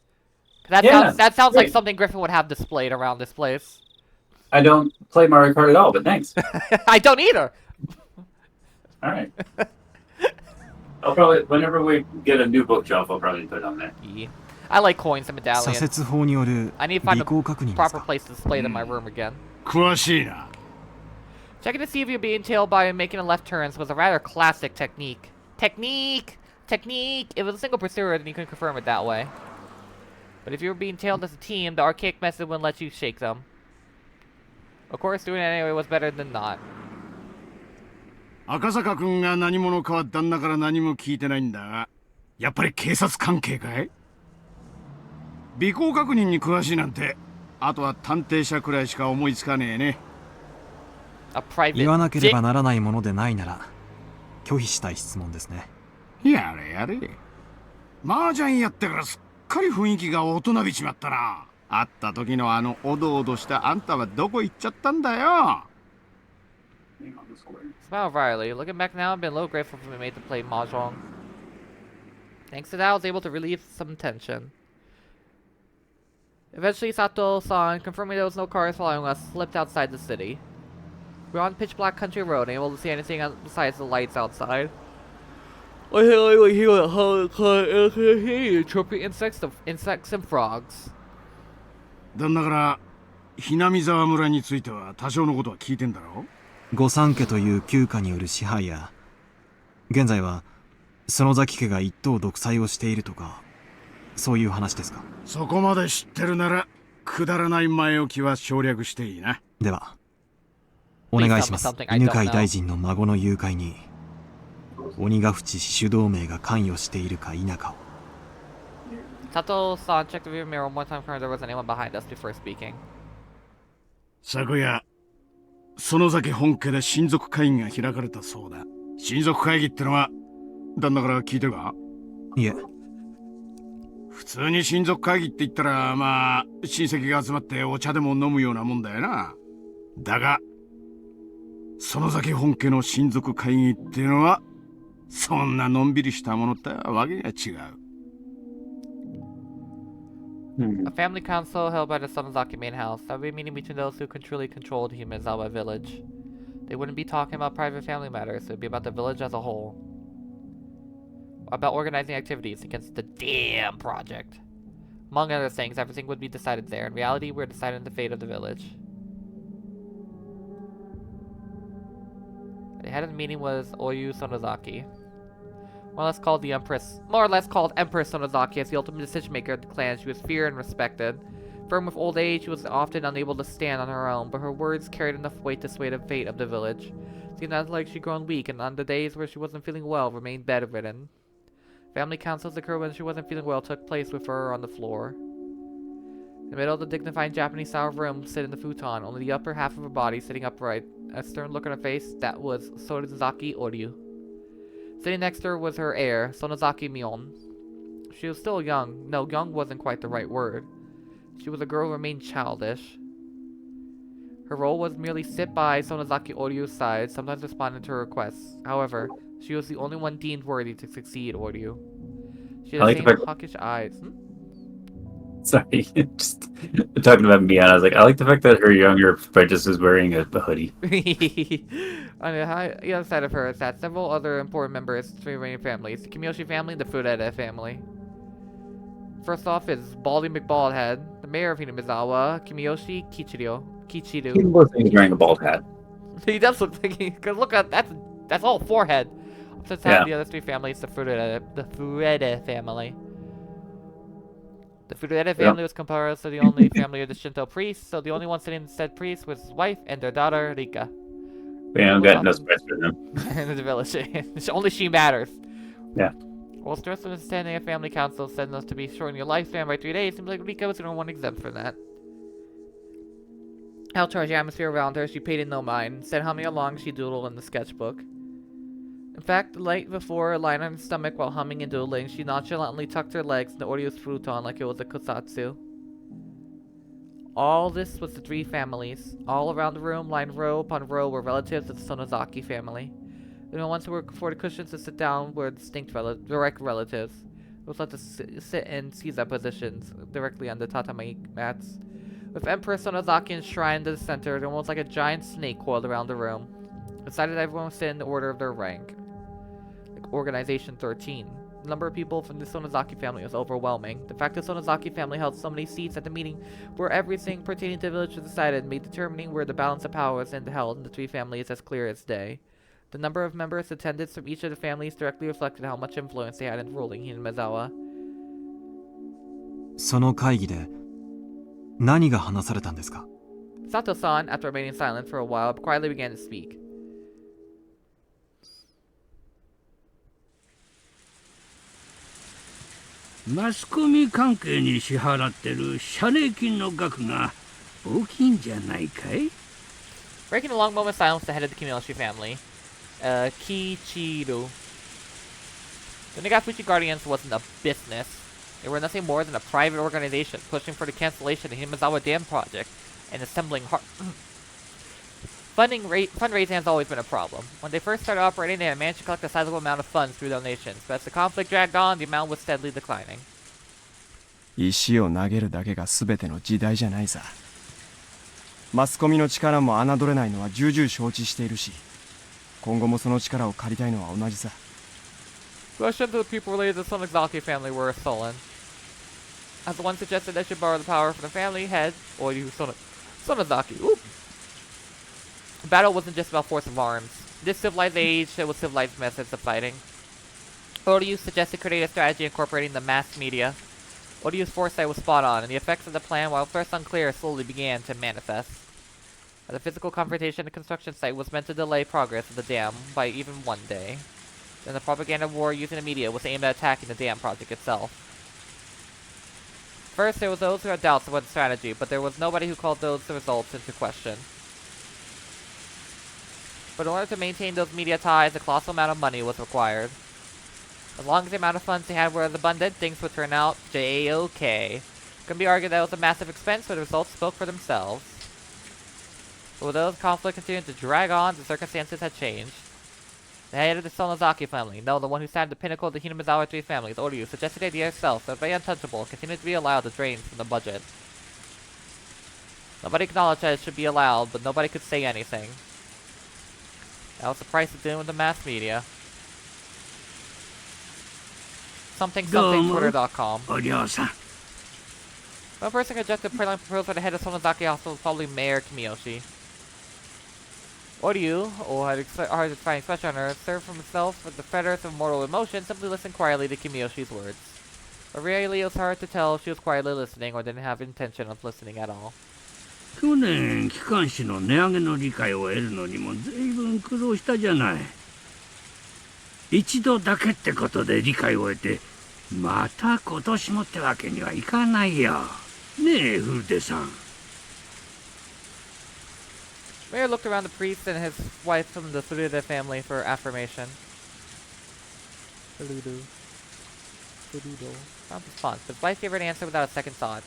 That Yeah, sounds like great. something Griffin would have displayed around this place. I don't play Mario Kart at all, but thanks. I don't either. All right. I'll probably, whenever we get a new bookshelf, I'll probably put it on there. Yeah. I like coins and 左 medallions. 折法による I need to find 履 a 行確認です proper か？ place to display them in my room again. 詳しいな。 Checking to see if you're being tailed by making a left turns was a rather classic technique. Technique! If it was a single pursuer, then you can confirm it that way. But if you were being tailed as a team, the archaic method wouldn't let you shake them. Of course, doing it anyway was better than not. 赤坂くんが何者かは旦那から何も聞いてないんだが、やっぱり警察関係かい？尾行確認に詳しいなんて、あとは探偵者くらいしか思いつかねえね。A private 言わなければ dick. ならないものでないなら拒否したい質問ですね。やれやれ。麻雀やってからすっかり雰囲気が大人びちまったな。会った時のあのおどおどしたあんたはどこ行っちゃったんだよ。Smile wryly. Looking back now, I've been a little grateful for being made to play Mahjong. Thanks to that, I was able to relieve some tension. Eventually, Sato-san, confirming there was no cars following us, slipped outside the city. We were on pitch black country road, unable to see anything besides the lights outside. I hear chirping insects and frogs. 旦那からひなみ沢村については多少のことは聞いてんだろ？御三家という旧家による支配や現在は園崎家が一党独裁をしているとかそういう話ですか？そこまで知ってるならくだらない前置きは省略していいな。ではお願いします。 Please tell me something I 犬 don't 飼 know. 大臣の孫の誘拐に鬼ヶ淵死守同盟が関与しているか否かを。 Sato-san checked the rear mirror one more time, confirmed there wasn't anyone behind us before speaking. 昨夜、園崎本家で親族会議が開かれたそうだ。親族会議ってのは、旦那から聞いてるか？いえ、普通に親族会議って言ったら、まあ、親戚が集まってお茶でも飲むようなもんだよな。だが、園崎本家の親族会議っていうのは、そんなのんびりしたものってわけが違う。A family council held by the Sonozaki main house. That would be a meeting between those who truly controlled Hinamizawa village. They wouldn't be talking about private family matters, it would be about the village as a whole. About organizing activities against the damn project. Among other things, everything would be decided there. In reality, we're deciding the fate of the village. The head of the meeting was Oyu Sonozaki. More or less called Empress Sonozaki as the ultimate decision maker of the clan. She was feared and respected. Firm with old age, she was often unable to stand on her own, but her words carried enough weight to sway the fate of the village. It seemed like she'd grown weak, and on the days where she wasn't feeling well, remained bedridden. Family councils occurred when she wasn't feeling well took place with her on the floor. In the middle of the dignified Japanese-style room, sit in the futon, only the upper half of her body sitting upright. A stern look on her face, that was Sonozaki Oryu. Sitting next to her was her heir, Sonozaki Mion. She was still young. No, young wasn't quite the right word. She was a girl who remained childish. Her role was merely sit by Sonozaki Oryu's side, sometimes responding to her requests. However, she was the only one deemed worthy to succeed Oryu. She had the same hawkish eyes. Sorry, just talking about Mion, I was like, I like the fact that her younger apprentice is wearing a hoodie. On the other side of her sat several other important members of the remaining families. The Kimiyoshi family and the Fureta family. First off is Baldy McBaldhead, the mayor of Hinamizawa, Kimiyoshi Kichiru. He looks like he's wearing a bald hat. He does look like because look at that's all forehead. Opposite side of the other three families, the Fureta family. The Fureta family was composed of the only family of the Shinto priests, so the only one sitting in said priest was his wife and their daughter Rika. We don't got no space for them. In the village. Only she matters. Yeah. While stress was attending a family council said us to be shortening your lifespan by 3 days, seems like Rika was the only one exempt from that. How charged the atmosphere around her, she paid it no mind. Instead, humming along, she doodled in the sketchbook. In fact, the night before, lying on her stomach while humming and doodling, she nonchalantly tucked her legs into Oryu's futon like it was a kusatsu. All this was the three families. All around the room, lined row upon row, were relatives of the Sonozaki family. The only ones who were before the cushions to sit down were distinct direct relatives. It was left to sit in Seiza positions, directly on the tatami mats. With Empress Sonozaki enshrined in the center, it was almost like a giant snake coiled around the room. It decided everyone would sit in the order of their rank. Like Organization 13. The number of people from the Sonozaki family was overwhelming. The fact that the Sonozaki family held so many seats at the meeting where everything pertaining to the village was decided made determining where the balance of power was held in the three families as clear as day. The number of members attended from each of the families directly reflected how much influence they had in ruling Hinamizawa. その会議で何が話されたんですか? Sato-san, after remaining silent for a while, quietly began to speak. マスコミ関係に支払ってる謝礼金の額が大きいんじゃないかい? Breaking a long moment's silence, the head of the Kimiyoshi family, Kichiru. The Nagafuchi Guardians wasn't a business. They were nothing more than a private organization pushing for the cancellation of the Hinamizawa Dam project and assembling fundraising has always been a problem. When they first started operating, they had managed to collect a sizable amount of funds through donations, but as the conflict dragged on, the amount was steadily declining. 石を投げるだけが全ての時代じゃないさ。マスコミの力も侮れないのは重々承知しているし、今後もその力を借りたいのは同じさ。Questions of the people related to the Sonozaki family were sullen. As the one suggested they should borrow the power from the family head, Oyu Sonozaki. Oop. The battle wasn't just about force of arms. This civilized age, it was civilized methods of fighting. Oryu's suggested creating a strategy incorporating the mass media. Oryu's foresight was spot on, and the effects of the plan, while first unclear, slowly began to manifest. The physical confrontation at the construction site was meant to delay progress of the dam by even 1 day. Then the propaganda war using the media was aimed at attacking the dam project itself. First, there was those who had doubts about the strategy, but there was nobody who called those results into question. But in order to maintain those media ties, a colossal amount of money was required. As long as the amount of funds they had were abundant, things would turn out J-OK. It can be argued that it was a massive expense, but the results spoke for themselves. But with those conflicts continuing to drag on, the circumstances had changed. The head of the Sonozaki family, no, the one who sat at the pinnacle of the Hinamizawa tree family, the Oryu, suggested the idea herself that very untouchable continued to be allowed to drain from the budget. Nobody acknowledged that it should be allowed, but nobody could say anything. That was the price of dealing with the mass media. Something Twitter.com. One person rejected the preliminary proposal for the head of Sonozaki Hospital was probably Mayor Kimiyoshi. Oryu, or had hard to find expression on her, served for himself with the fetters of mortal emotion, simply listened quietly to Kimiyoshi's words. But really, it was hard to tell if she was quietly listening or didn't have intention of listening at all. 去年機関士の値上げの理解を得るのにも随分苦労したじゃない。一度だけってことで理解を得て、また今年もってわけにはいかないよ。ねえ、古手さん。Mayor looked around the priest and his wife from the Furuta family for affirmation. Furudo. Not response, but his wife gave her an answer without a second thought.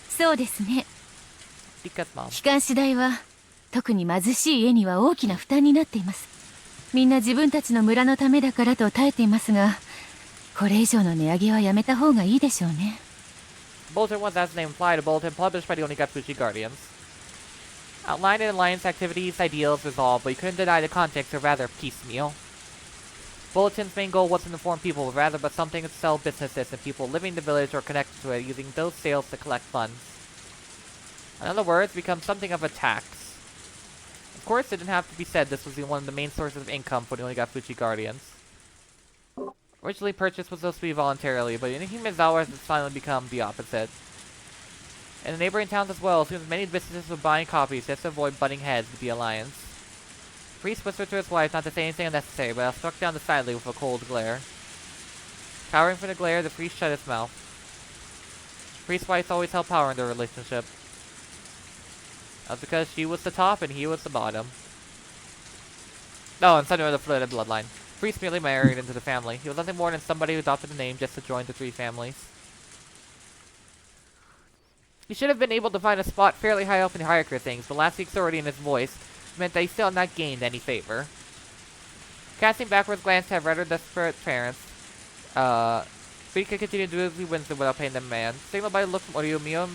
そうですね。Because mom. 機関士代は特に貧しい家には大きな負担になっています。みんな自分たちの村のためだからと耐えていますが、これ以上の値上げはやめた方がいいでしょうね。Bulletin was, as the name implied, a bulletin published by the Onigashikushi Guardians. Outlined in alliance activities, ideals, resolve, but you couldn't deny the context, or rather piecemeal. Bulletin's main goal wasn't to inform people, but rather but something to sell businesses and people living in the village or connected to it, using those sales to collect funds. In other words, become something of a tax. Of course, it didn't have to be said this was one of the main sources of income for the Onigashikushi Guardians. Originally purchased was supposed to be voluntarily, but in Hinamizawa has finally become the opposite. In the neighboring towns as well, it seems many businesses were buying copies just to avoid butting heads with the alliance. The priest whispered to his wife not to say anything unnecessary, but struck down decidedly with a cold glare. Cowering from the glare, the priest shut his mouth. The priest's wife always held power in their relationship. That was because she was the top and he was the bottom. No, and something with the fluid bloodline. The priest merely married into the family. He was nothing more than somebody who adopted the name just to join the three families. He should have been able to find a spot fairly high up in the hierarchy of things, but last week's authority in his voice meant that he still had not gained any favor. Casting backwards glance to have read her desperate parents, Rika continued to do as he winced without paying them man. Signaled by a look from Oryu, Mion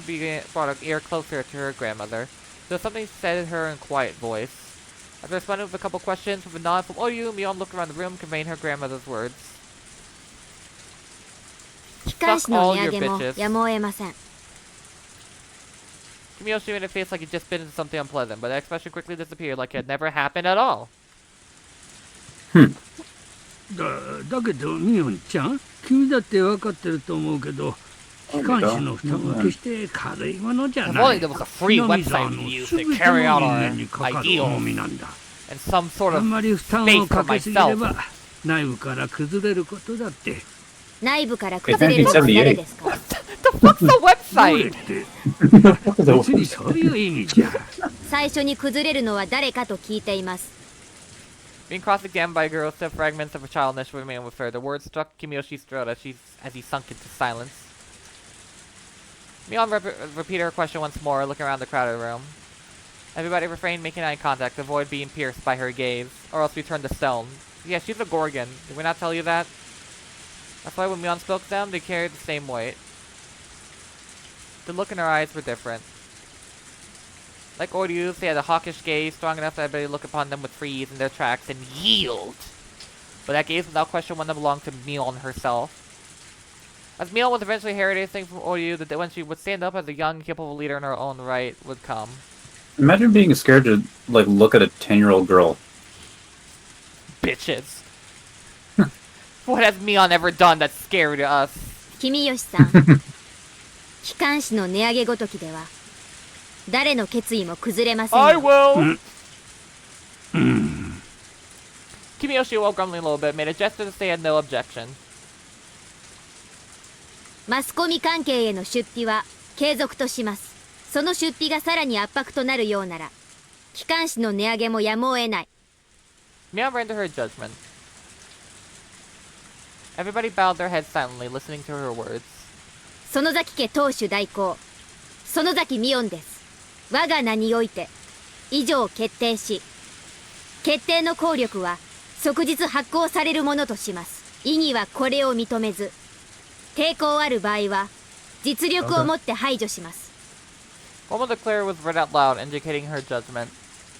brought her ear closer to her grandmother. There was something said to her in a quiet voice. After responding with a couple questions, with a nod from Oryu, Mion looked around the room, conveying her grandmother's words. 機関士の値上げもやむを得ません。 Kimiyoshi made a face like he'd just been into something unpleasant, but that expression quickly disappeared like it had never happened at all. だけどミオンちゃん、君だって分かってると思うけど、機関士の負担は決して軽いものじゃない。If only there was a free website we could use to carry out our ideals and some sort of あんまり負担をかけすぎれば内部から崩れることだって。内部から崩れるのは誰ですか？ The fuck's the website? 別にそういう意味じゃ。最初に崩れるのは誰かと聞いています。 Being cross-examined by a girl, still fragments of her childness remained with her. The words struck Kimiyoshi's throat as he sunk into silence. Mion repeated her question once more, looking around the crowded room. Everybody refrained making eye contact to avoid being pierced by her gaze, or else we turned to stone. Yeah, she's a Gorgon. Did we not tell you that? That's why when Mion spoke to them, they carried the same weight. The look in her eyes were different. Like Oryu's, they had a hawkish gaze, strong enough that everybody look upon them would freeze in their tracks and yield. But that gaze without question wouldn't have belonged to Mion herself. As Mion was eventually inheriting anything from Oryu, that when she would stand up as a young, capable leader in her own right would come. Imagine being scared to, like, look at a 10-year-old girl. Bitches. What has Mion ever done that's scary to us? 君吉さん、機関士の値上げごときでは誰の決意も崩れません。I will! Kimiyoshi, while grumbling a little bit, made a gesture to say he had no objection. マスコミ関係への出費は継続とします。その出費がさらに圧迫となるようなら、機関士の値上げもやむを得ない。Mia ran to her judgment. Everybody bowed their heads silently, listening to her words. 園崎家当主代行、園崎美音です。我が名において、以上決定し、決定の効力は即日発行されるものとします。異議はこれを認めず、抵抗ある場合は、実力をもって排除します。Formal declare was read out loud, indicating her judgment.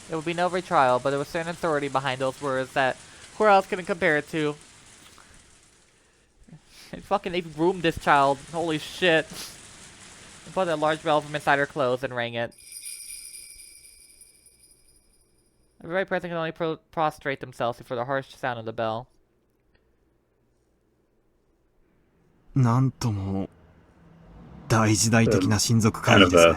It would be no retrial, but there was certain authority behind those words that who else can compare it to? They groomed this child. Holy shit. They put a large bell from inside her clothes and rang it. Everybody present can only prostrate themselves before the harsh sound of the bell. なんとも大時代的な親族会議ですね。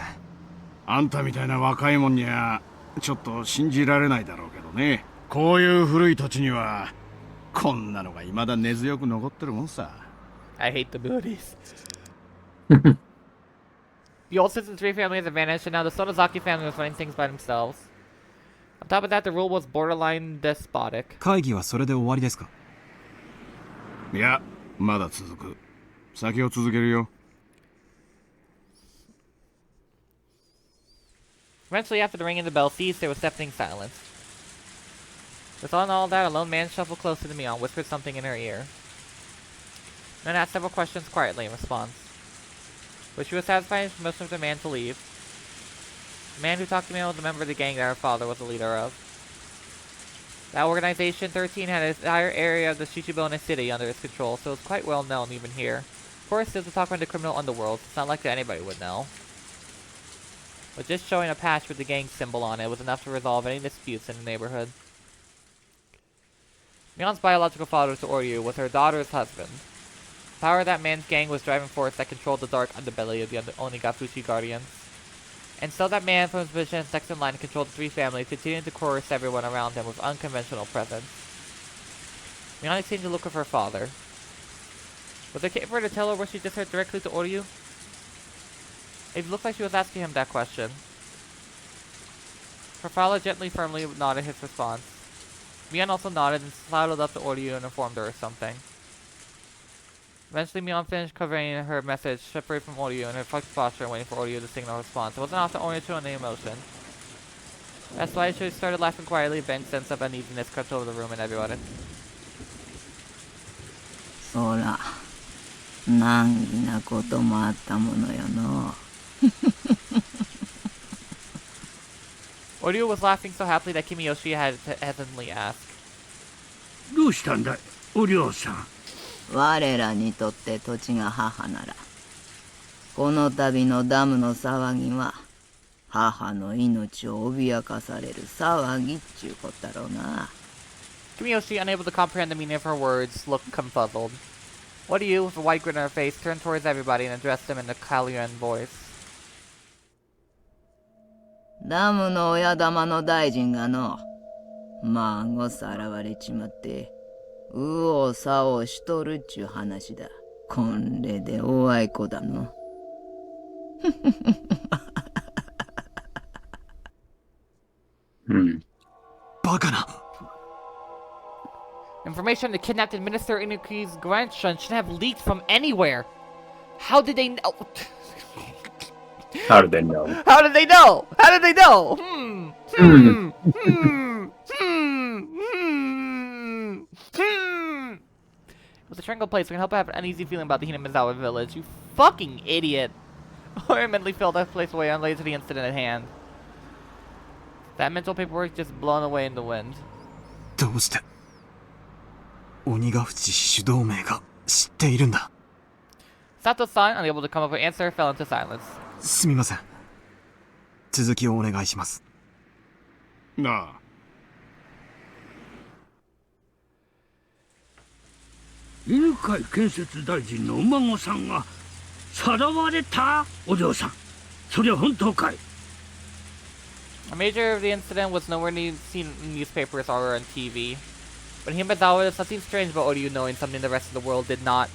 あんたみたいな若いもんにはちょっと信じられないだろうけどね。こういう古い土地にはこんなのが未だ根強く残ってるもんさ。I hate the beauties. The old Citizen 3 family has vanished, and now the Sonozaki family was running things by themselves. On top of that, the rule was borderline despotic. 会議はそれで終わりですか？いや、まだ続く。先を続けるよ。Eventually, after the ringing of the bell ceased, there was deafening silence. With all that, a lone man shuffled closer to Mion, whispered something in her ear. Then asked several questions quietly in response. But she was satisfied with most of the man to leave. The man who talked to Mion was a member of the gang that her father was the leader of. That organization, 13, had an entire area of the Shichibo in the city under its control, so it was quite well known even here. Of course, this was talking about the criminal underworld, so it's not like that anybody would know. But just showing a patch with the gang symbol on it was enough to resolve any disputes in the neighborhood. Mion's biological father, Oryu, was her daughter's husband. The power of that man's gang was driving force that controlled the dark underbelly of the Onigafushi Guardians. And so that man, from his position next in line to control the three families, continued to coerce everyone around him with unconventional presence. Mion seemed to look at her father. Was it okay for her to tell her what she just heard directly to Oryu? It looked like she was asking him that question. Her father gently, firmly nodded his response. Mion also nodded and sidled up to Oryu and informed her of something. Eventually, Mion finished covering her message, separated from Oryu in her flexible posture and waiting for Oryu to signal a response. It wasn't often Oryu showed any emotion. That's why she started laughing quietly, a vague sense of uneasiness crept over the room and everybody. そら、難儀なこともあったものよの。Oryu was laughing so happily that Kimiyoshi had hesitantly asked. どうしたんだい、お嬢さん。我らにとって土地が母なら、この度のダムの騒ぎは、母の命を脅かされる騒ぎっちゅうこったろうな。Kimiyoshi, unable to comprehend the meaning of her words, looked confuzzled. Oryu, with a white grin on her face, turned towards everybody and addressed them in a Kalyuan voice. ダムの親玉の大臣がの、孫さらわれちまって、右往左往しとるっちゅう話だ。こんれでおあいこだの。バカな。Information on the kidnapped Minister Inuki's grandson should have leaked from anywhere. How did they know? How did they know? How did they know? How did they know? With the triangle place, we can help have an uneasy feeling about the Hinamizawa village. You fucking idiot! Or mentally filled that place away unrelated to the incident at hand. That mental paperwork just blown away in the wind. どうして鬼ヶ淵主導名が知っているんだ。Sato-san, unable to come up with an answer, fell into silence. すみません。続きをお願いします。なあ。犬飼建設大臣のお孫さんがさらわれた？お嬢さん、それは本当かい？ A major of the incident was nowhere seen in newspapers or on TV. But Hinamizawa, there's something strange about Oryu knowing something the rest of the world did not.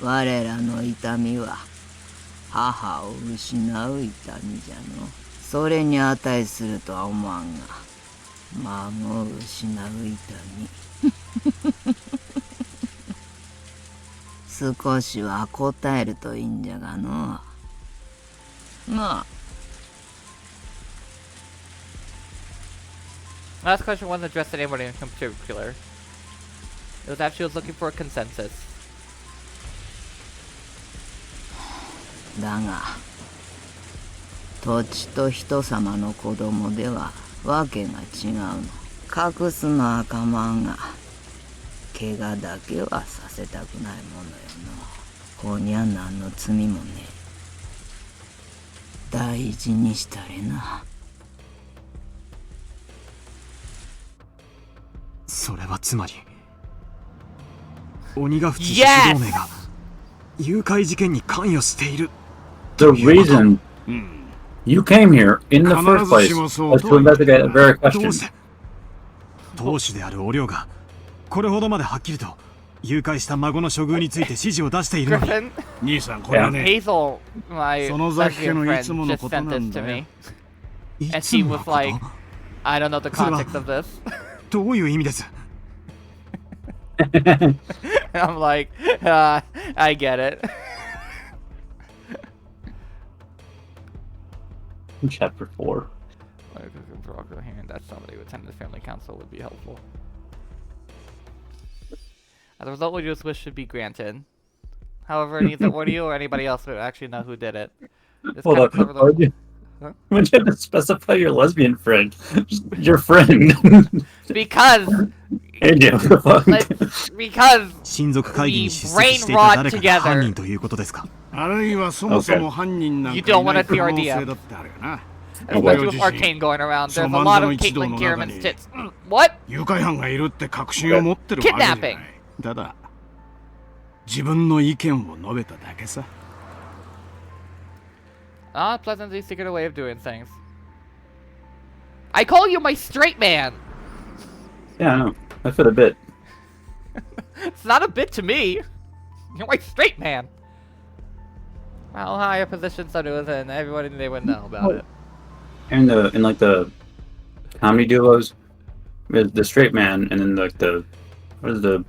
我らの痛みは母を失う痛みじゃの。それに値するとは思わんが、孫を失う痛み。少しは答えるといいんじゃがの。なあ。Last question wasn't addressed to anyone in particular. It was actually looking for a consensus. だが、土地と人様の子供ではわけが違うの。隠すのは構わんが、怪我だけはさせたくないものよの。こにゃ何の罪もねえ。大事にしたれな。それはつまり鬼ヶ淵獅子同盟が誘拐事件に関与している。 The reason you came here in the first place was to investigate a very ど question. うして当主であるお涼がこれほどまではっきりと誘拐した孫の処遇について指示を出しているのに。 Griffin, 兄さん、これはね、 Hazel, my 園崎家 lesbian のい friend, つもの just こと sent な this ん to だよ。 me. い And つ she もの was こと like, I don't know the context of this. どういう意味です？ I'm like, I get it. Chapter 4. That somebody who attended the family council would be helpful. As a result, what you wish should be granted. However, neither Oreo or anybody else would actually know who did it. This Hold kind of on. clever Why little... you would you have to specify your lesbian friend? Just your friend. Because... Hey, dude, what the fuck? Because 親族会議に we 出席 brain していた rot 誰かが犯 together. 人ということですか？あるいはそもそも犯人なん You か don't いな wanna い可 see our 能 DM. 性だってあるよな。 Especially with Arcane going around. There's a lot of Caitlyn Kierman's tits. What? 誘拐犯がいるって確信を持ってるわけじゃない。ただ、自分の意見を述べただけさ。Ah, pleasantly secret way of doing things. I call you my straight man! Yeah, I know. I fit a bit. It's not a bit to me. You're my straight man. How high a position so within everybody they would know about it. And in like the comedy duos, the straight man, and then like the what is the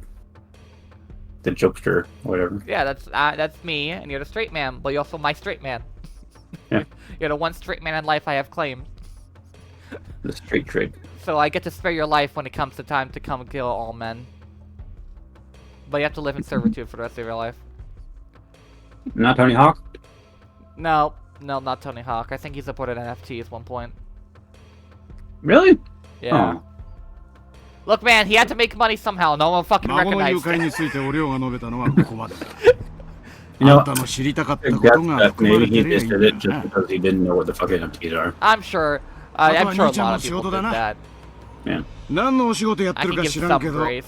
jokester, whatever. Yeah, that's me, and you're the straight man, but you're also my straight man. Yeah. You're the one straight man in life I have claimed. The straight trade. So I get to spare your life when it comes to time to come kill all men. But you have to live in servitude for the rest of your life. Not Tony Hawk? No, not Tony Hawk. I think he supported NFT at one point. Really? Yeah. Oh. Look, man, he had to make money somehow. No one fucking 孫の誘 recognized 拐に it. ついてお涼が述べたのはここまでだ。 You know, あんたの知りたかった I こ guess とが that 含ま maybe れ he てりゃい just いん did だ it just な。 because he didn't know what the fuck NFTs are. I'm sure. I'm sure a lot of people did that. Yeah. 何のお仕事やっ I てる can か give 知らんけ some ど、 grace.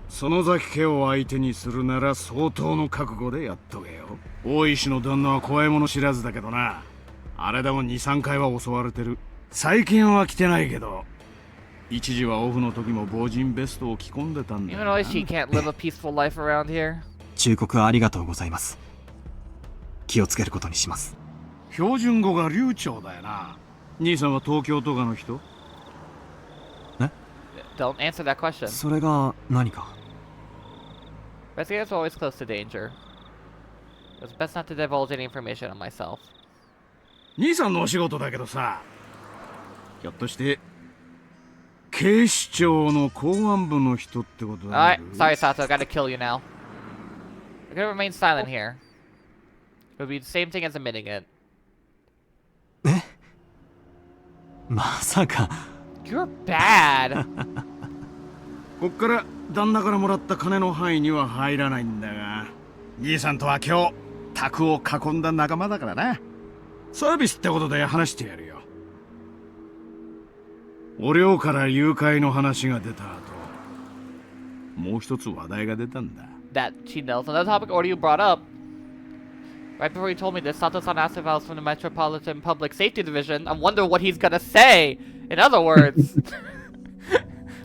園崎家を相手にするなら相当の覚悟でやっとけよ。大石の旦那は怖いもの知らずだけどな。あれでも2、3回は襲われてる。最近は来てないけど、一時はオフの時も防塵ベストを着込んでたんだよ Even な。 though she can't live a peaceful life around here. 忠告ありがとうございます。気をつけることにします。標準語が流暢だよな。兄さんは東京とかの人？ Don't answer that question. それが何か？ Investigators are always close to danger. It's best not to divulge any information on myself. 兄さんのお仕事だけどさ、ひょっとして警視庁の公安部の人ってことだ Alright, sorry Sato, I gotta kill you now. I'm gonna remain silent here. It would be the same thing as admitting it. え？まさか。 You're bad. こっから旦那からもらった金の範囲には入らないんだが、兄さんとは今日宅を囲んだ仲間だからな。サービスってことで話してやるよ。お寮から誘拐の話が出た後、もう一つ話題が出たんだ。 That she knows. Another topic already you brought up. Right before he told me this, Sato-san asked if I was from the Metropolitan Public Safety Division. I wonder what he's gonna say. In other words,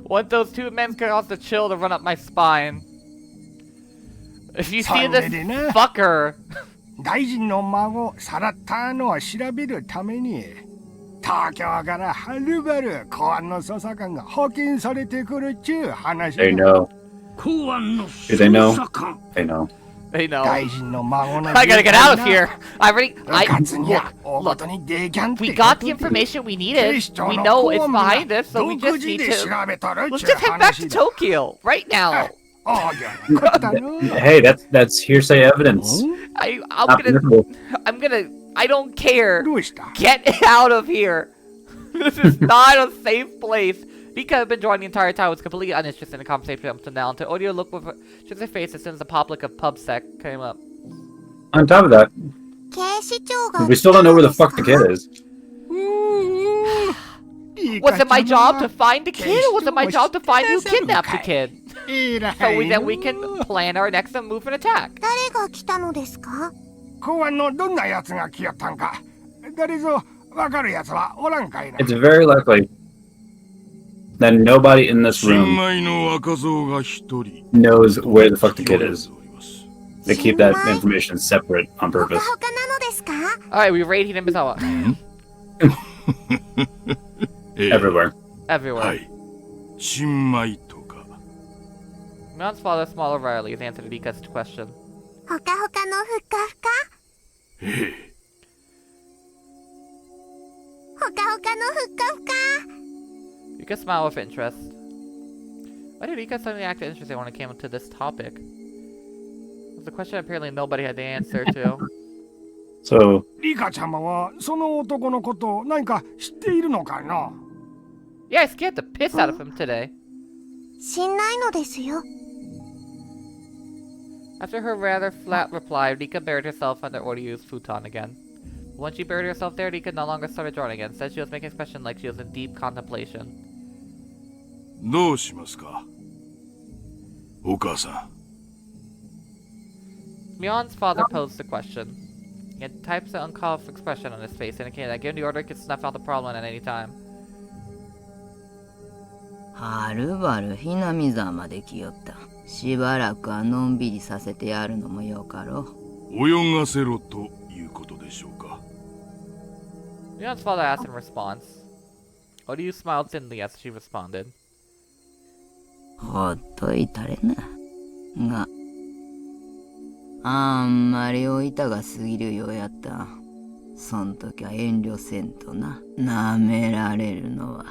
want those two men could also chill to run up my spine. If you see this fucker. 大臣の孫さらったのは調べるために東京からはるばる公安の捜査官が派遣されてくるっちゅう話だ。 They know. 公安の Do they know? 捜査官 They know. They know. 大臣の孫の I gotta get out of here. I already. Look, we got the information we needed. We know it's behind us, so we just need to. Let's just head back to Tokyo right now. Hey, that's hearsay evidence. I'm gonna. I don't care. Get out of here. This is not a safe place. Rika had been drawing the entire time, was completely uninterested in the conversation up to now, until Audio looked with her face as soon as the public of PubSec came up. On top of that, we still don't know where the fuck the kid is. Was it my job to find the kid, or was it my job to find who kidnapped the kid? So then we can plan our next move and attack. 公安のどんな奴が来よったんか誰ぞわかる奴はおらんかいな。 It's very likely that nobody in this room knows where the fuck the kid is. They keep that information separate on purpose. Alright, we raid Hinamizawa. Everywhere. Everywhere. Mion's father smiled over Riley as answered Rika's question. Rika smiled with interest. Why did Rika suddenly act interested when it came to this topic? It was a question apparently nobody had the answer to. So, リカちゃまはその男のこと何か知っているのかな Yeah, I scared the piss out of him today. 知んないのですよ。 After her rather flat reply, Rika buried herself under Oryu's futon again. Once she buried herself there, Rika no longer started drawing again. Instead, she was making an expression like she was in deep contemplation. どうしますかお母さん。 Mion's father posed the question. He had types of uncalled for expression on his face, indicating that given the order, he could snuff out the problem at any time. はるばるひなみざまで来よった。しばらくはのんびりさせてやるのもよかろう。泳がせろということでしょうか。 Mion's father asked in response. Oryu smiled thinly as she responded. ほっといたれな。が、あんまりおいたが過ぎるようやった。そん時は遠慮せんとな。なめられるのは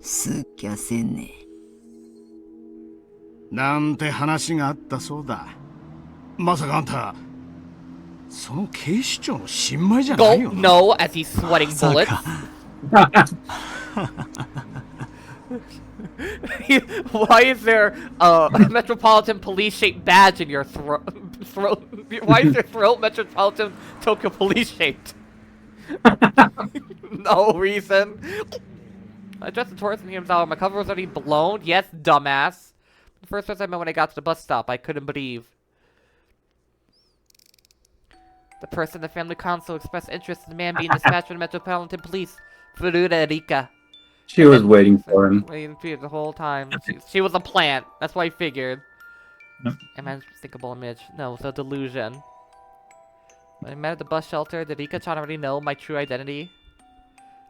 すっきゃせんね。なんて話があったそうだ。まさかあんた、その警視庁の新米じゃないよな。No, as he's sweating bullets. Why is there a Metropolitan Police shaped badge in your throat? Why is your throat Metropolitan Tokyo Police shaped? No reason. I dressed the tourist in Hinamizawa. My cover was already blown. Yes, dumbass. The first person I met when I got to the bus stop, I couldn't believe. The person in the family council expressed interest in the man being dispatched from the Metropolitan Police, Furuta Rika. she was waiting for him. Waiting for you the whole time. She was a plant. That's what I figured. Yep. Unmistakable image. No, it's a delusion. When I met at the bus shelter, did Rika-chan already know my true identity?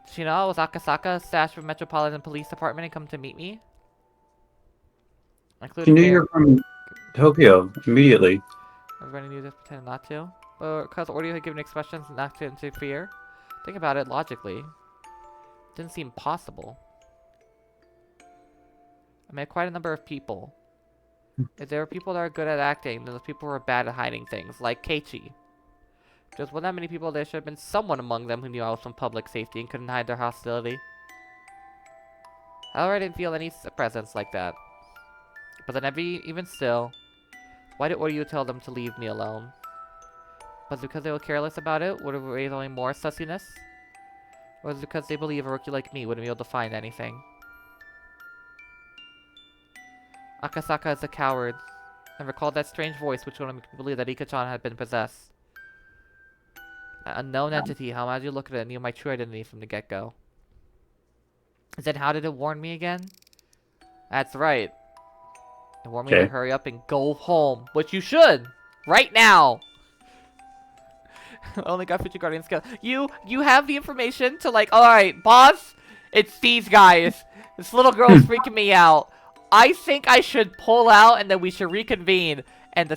Did she know I was Akasaka, stashed from Metropolitan Police Department, and come to meet me? She knew you were from Tokyo immediately. Everybody knew this, pretended not to. Or because Oreo had given expressions not to interfere. Think about it logically. Didn't seem possible. I met quite a number of people. If there were people that are good at acting, then those people were bad at hiding things, like Keiichi. If there wasn't that many people, there should have been someone among them who knew I was from public safety and couldn't hide their hostility. However, I didn't feel any presence like that. But then even still, why did Oreo tell them to leave me alone? Was it because they were careless about it? Would it raise only more sussiness? Or was it because they believe a rookie like me wouldn't be able to find anything? Akasaka is a coward, and recalled that strange voice which would make me believe that Rika-chan had been possessed. An unknown entity, how might you look at it, knew my true identity from the get-go. Then how did it warn me again? That's right. and want me to hurry up and go home, which you should right now. Only got future guardian skill. You have the information to like. All right, boss. It's these guys. This little girl's freaking me out. I think I should pull out and then we should reconvene. And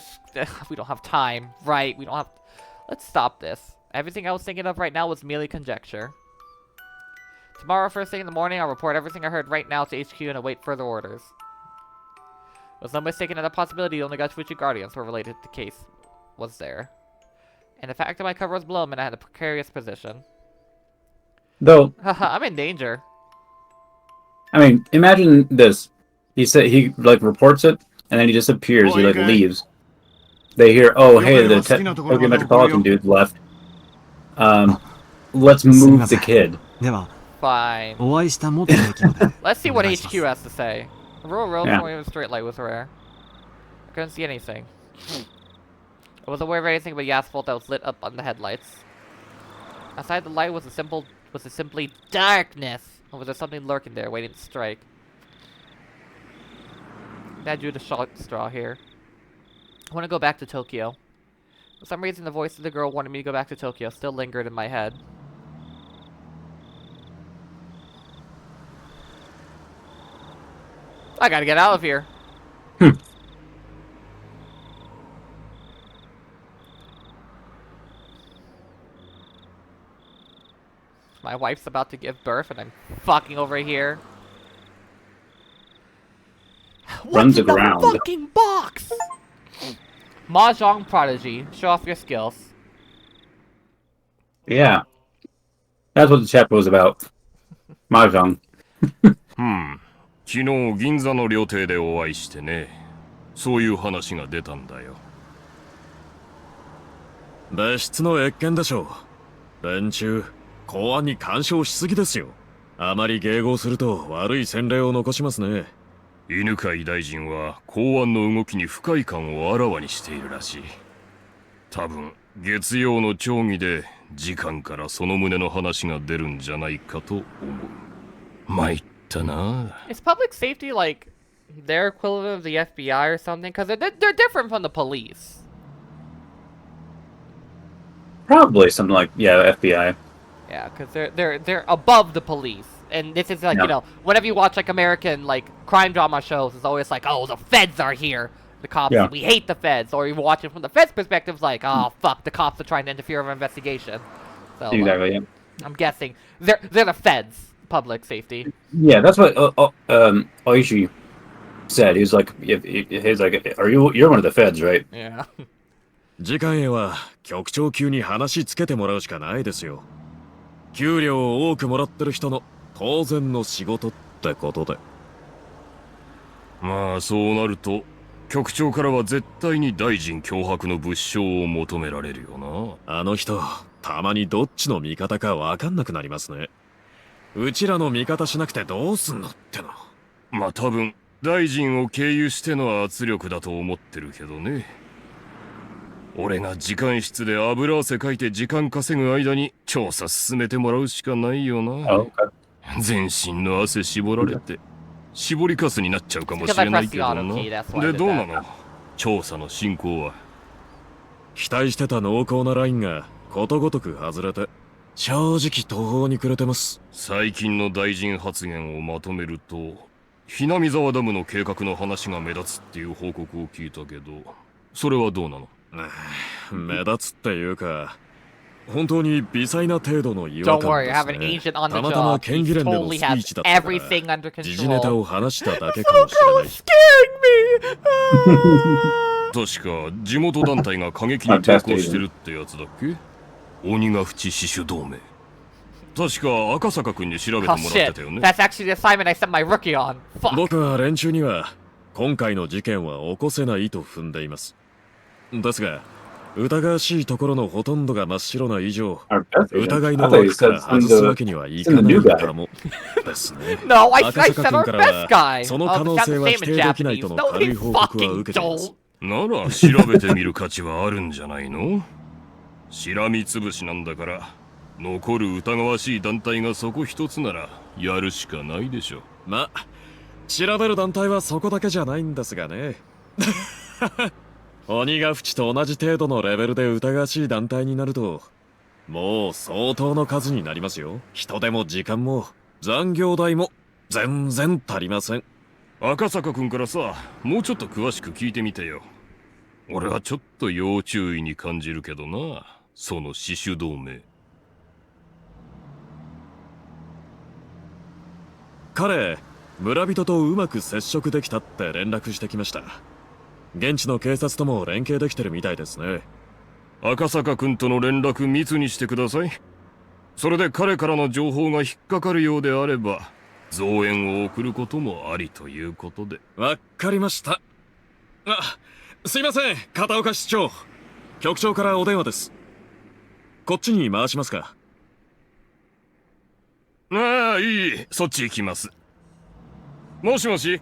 we don't have time, right? We don't have. Let's stop this. Everything I was thinking of right now was merely conjecture. Tomorrow, first thing in the morning, I'll report everything I heard right now to HQ and await further orders. Was no mistaken in the possibility only got Fuji Guardians were related to the case was there. And the fact that my cover was below meant I had a precarious position. Though, I'm in danger. I mean, imagine this. He said he like reports it, and then he disappears. He like leaves. They hear, oh hey, the Tokyo Metropolitan dude left. Let's move the kid. Fine. Let's see what HQ has to say. The rural road going in a straight light was rare. I couldn't see anything. I wasn't aware of anything but the asphalt that was lit up on the headlights. Outside the light was simply darkness. Or was there something lurking there waiting to strike? I drew the short straw here. I want to go back to Tokyo. For some reason, the voice of the girl wanted me to go back to Tokyo still lingered in my head. I gotta get out of here. My wife's about to give birth and I'm fucking over here. Runs aground. What's in the fucking box? Mahjong prodigy. Show off your skills. Yeah. That's what the chapter was about. Mahjong. 昨日銀座の料亭でお会いしてね。そういう話が出たんだよ。別室の謁見でしょう。連中、公安に干渉しすぎですよ。あまり迎合すると悪い洗礼を残しますね。犬飼大臣は公安の動きに不快感をあらわにしているらしい。多分月曜の町議で次官からその旨の話が出るんじゃないかと思う。参ったな。Is public safety like their equivalent of the FBI or something? Because they're different from the police. Probably something like FBI. Yeah, because they're above the police. And this is like, you know, whenever you watch like American like crime drama shows, it's always like, oh, the feds are here. The cops, we hate the feds. Or you watch it from the feds' perspective, it's like, oh, fuck, the cops are trying to interfere with our investigation. So, exactly, I'm guessing they're the feds, public safety. Yeah, that's what Ooishi said. He was like, you're one of the feds, right? Yeah. 次官へは局長級に話つけてもらうしかないですよ。給料を多くもらってる人の当然の仕事ってことで。まあそうなると局長からは絶対に大臣脅迫の物証を求められるよな。あの人たまにどっちの味方かわかんなくなりますね。うちらの味方しなくてどうすんのっての。まあ多分大臣を経由しての圧力だと思ってるけどね。俺が時間室で油汗かいて時間稼ぐ間に調査進めてもらうしかないよな。全身の汗絞られて絞りかすになっちゃうかもしれないけどな。でどうなの？調査の進行は。期待してた濃厚なラインがことごとく外れて正直途方に暮れてます。最近の大臣発言をまとめるとhinamizawa沢ダムの計画の話が目立つっていう報告を聞いたけど、それはどうなの？目立つっていうか本当に微細な程度の違和感ですね。たまたま県議連でのスピーチだったから時事ネタを話しただけかもしれない。確か地元団体が過激に抵抗してるってやつだっけ？鬼ヶ淵死守同盟。確か赤坂君に調べてもらってたよね。That's actually the assignment I sent my rookie on.僕は連中には今回の事件は起こせないと踏んでいます。ですが疑わしいところのほとんどが真っ白な以上、疑いの枠から外すわけにはいかないかもですね。赤坂君からはその可能性は否定できないとの軽い報告は受けています。なら調べてみる価値はあるんじゃないの？しらみつぶしなんだから残る疑わしい団体がそこ一つならやるしかないでしょ。まあ調べる団体はそこだけじゃないんですがね。鬼が淵と同じ程度のレベルで疑わしい団体になると、もう相当の数になりますよ。人手も時間も残業代も全然足りません。赤坂君からさ、もうちょっと詳しく聞いてみてよ。俺はちょっと要注意に感じるけどな、その死守同盟。彼、村人とうまく接触できたって連絡してきました。現地の警察とも連携できてるみたいですね。赤坂君との連絡密にしてください。それで彼からの情報が引っかかるようであれば、増援を送ることもありということで。わかりました。すいません、片岡市長。局長からお電話です。こっちに回しますか？ああ、いい。そっち行きます。もしもし？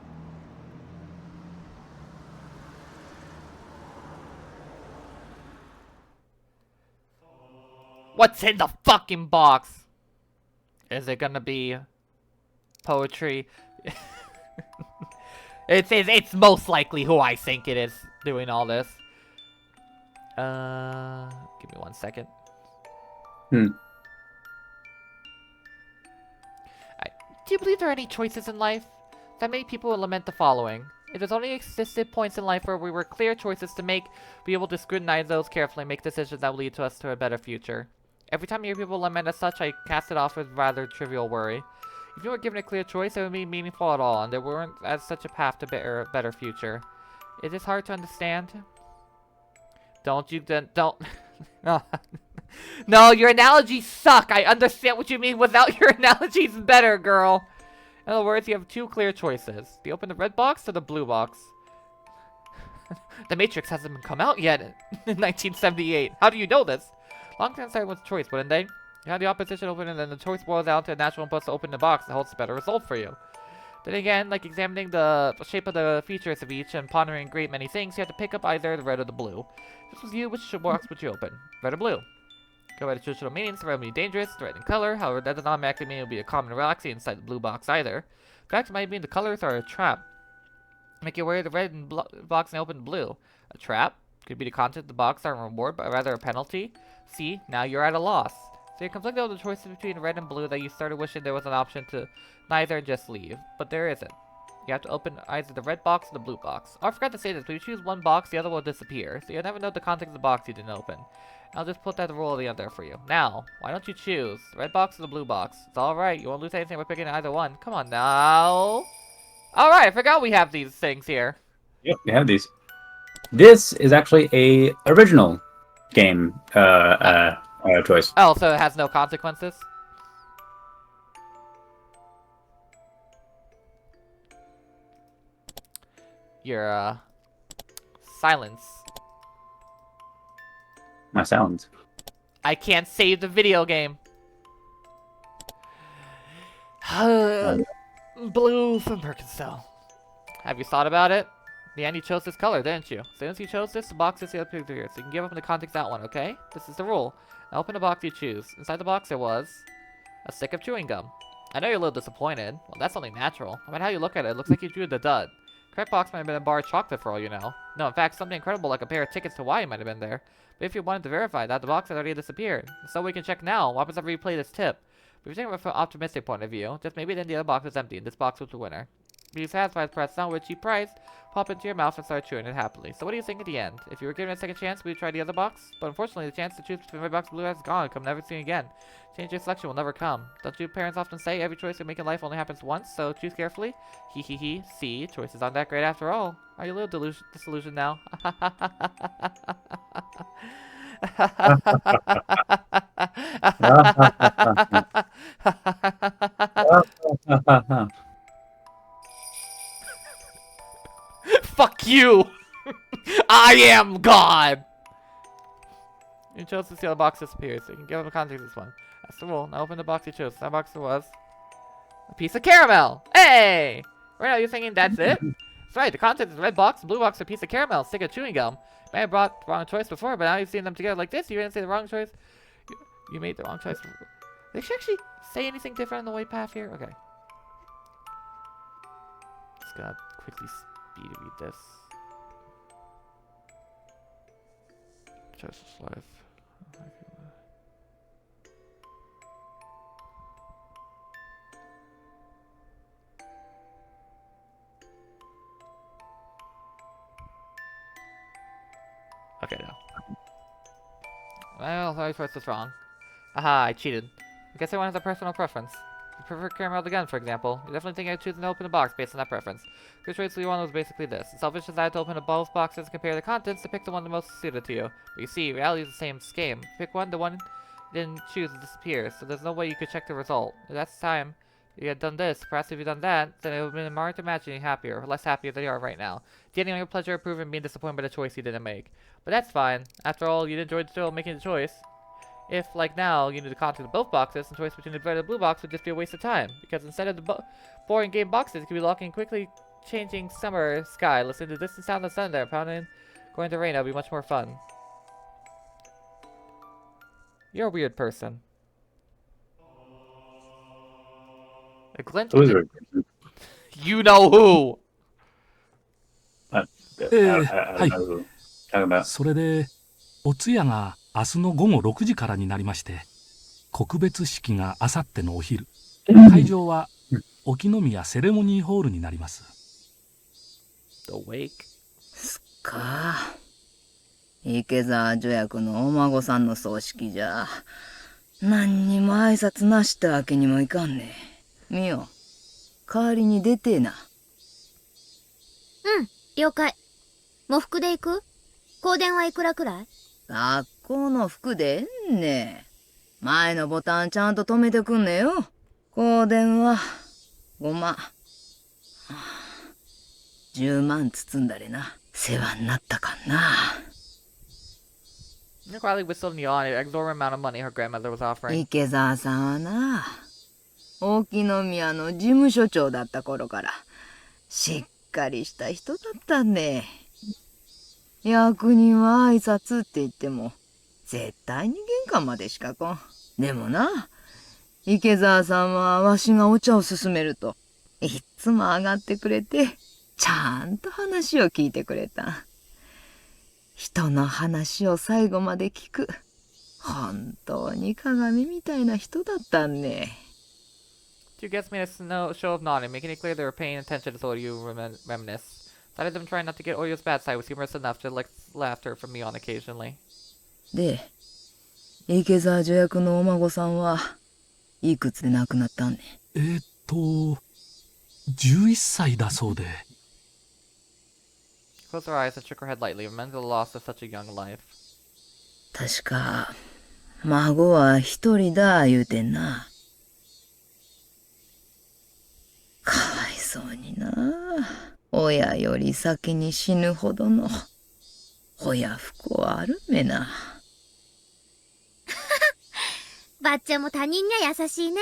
What's in the fucking box? Is it gonna be poetry? It's most likely who I think it is doing all this. Give me 1 second. Do you believe there are any choices in life? That many people will lament the following. If there's only existed points in life where we were clear choices to make, be able to scrutinize those carefully and make decisions that will lead to us to a better future. Every time I hear people lament as such, I cast it off with rather trivial worry. If you were given a clear choice, it would be meaningful at all, and there weren't as such a path to a better future. Is this hard to understand? Don't. No, your analogies suck. I understand what you mean without your analogies better, girl. In other words, you have two clear choices. Do you open the red box or the blue box? The Matrix hasn't come out yet in 1978. How do you know this? Long time started with choice, wouldn't they? You have the opposition open and then the choice boils down to a natural impulse to open the box that holds a better result for you. Then again, like examining the shape of the features of each and pondering a great many things, you have to pick up either the red or the blue. If this was you, which box would you open? Red or blue? Go by the traditional meanings, red would be dangerous, red in color, however that does not automatically mean it would be a calm and relaxing inside the blue box either. In fact, it might mean the colors are a trap. Make you aware of the red and box and open the blue. A trap? Could be the content of the box are a reward, but rather a penalty. See, now you're at a loss. So you're conflicted with the choices between red and blue that you started wishing there was an option to neither and just leave. But there isn't. You have to open either the red box or the blue box. Oh, I forgot to say this, but if you choose one box, the other will disappear. So you'll never know the context of the box you didn't open. I'll just put that rule in there for you. Now, why don't you choose the red box or the blue box? It's alright, you won't lose anything by picking either one. Come on now. Alright, I forgot we have these things here. Yep, we have these. This is actually a original game choice. Oh, so it has no consequences? Your, silence. My silence. I can't save the video game. Blue from Birkenstow. Have you thought about it? Yeah, and you chose this color, didn't you? As soon as you chose this, the box is the other here, so you can give up in the context that one, okay? This is the rule. Now open the box you choose. Inside the box there was a stick of chewing gum. I know you're a little disappointed. Well, that's only natural. No matter how you look at it, it looks like you drew the dud. Correct box might have been a bar of chocolate for all you know. No, in fact, something incredible like a pair of tickets to Hawaii might have been there. But if you wanted to verify that, the box had already disappeared. So we can check now. What happens after you play this tip? But if you're thinking from an optimistic point of view, just maybe then the other box was empty and this box was the winner. Be satisfied with press down with a cheap price, pop it into your mouth and start chewing it happily. So what do you think at the end? If you were given a second chance, would you try the other box? But unfortunately, the chance to choose between red box and blue has gone, come never seen again. Change your selection will never come. Don't you parents often say every choice you make in life only happens once, so choose carefully? Hee hee hee, see, choices aren't that great after all. Are you a little disillusioned now? Fuck you! I am God! You chose to see how the box disappears, so you can give up the context of this one. That's the rule. Now open the box you chose. That box there was a piece of caramel! Hey! Right now you're thinking that's it? That's right, the contents is a red box, blue box, a piece of caramel, a stick of chewing gum. You may have brought the wrong choice before, but now you've seen them together like this, you didn't say the wrong choice. You made the wrong choice. Did she actually say anything different on the way path here? Okay. just gonna quickly speed read this. Justice life. Okay, no. Well, I first was wrong. Aha, I cheated. I guess everyone has a personal preference. You prefer caramel to gun, for example. You definitely think I'd choose to open a box based on that preference. Chris Racely one was basically this. The selfish desire to open both boxes and compare the contents to pick the one the most suited to you. But you see, reality is the same game. Pick one, the one you didn't choose will disappear, so there's no way you could check the result. If that's time you had done this, perhaps if you'd done that, then it would have been hard to imagine you happier, or less happier than you are right now. Getting your pleasure of proving being disappointed by the choice you didn't make. But that's fine. After all, you enjoyed still making the choice. If, like now, you knew the content of both boxes, the choice between the red and the blue box would just be a waste of time. Because instead of the boring game boxes, you could be locking quickly changing summer sky, listening to the distant sound of the thunder, pounding, going to rain. It'll be much more fun. You're a weird person. A glint. Who's a weird person? You know who. I don't know who. Talking about. それで、お通夜が明日の午後6時からになりまして、告別式が明後日のお昼。会場は沖宮セレモニーホールになります。The wake? すっか。池澤助役のお孫さんの葬式じゃ、何にも挨拶なしってわけにもいかんね。みよ、代わりに出てえな。うん、了解。喪服で行く？香典はいくらくらい？学校の服でえんね。前のボタンちゃんと止めてくんねよ。香典は5万。10万包んだりな。世話になったかんな。Nick Riley whistled and yawned at the exorbitant amount of money her grandmother was offering. 池澤さんはな、沖宮の事務所長だった頃からしっかりした人だったんで、役人は挨拶って言っても絶対に玄関までしか来ん。でもな、池澤さんはわしがお茶を勧めるといっつも上がってくれて、ちゃんと話を聞いてくれた。人の話を最後まで聞く。本当に鏡みたいな人だったんね。Two guests made a show of nodding, making it clear they were paying attention to Oreo reminisce. Side of them trying not to get Oreo's bad side was humorous enough to like laughter from me on occasionally. で、池澤助役のお孫さんはいくつで亡くなったんね。11歳だそうで。She closed her eyes and shook her head lightly, remembering the loss of such a young life. 確か、孫は一人だ言うてんな。かわいそうにな。親より先に死ぬほどの親不幸はあるめな。ばっちゃんも他人には優しいね。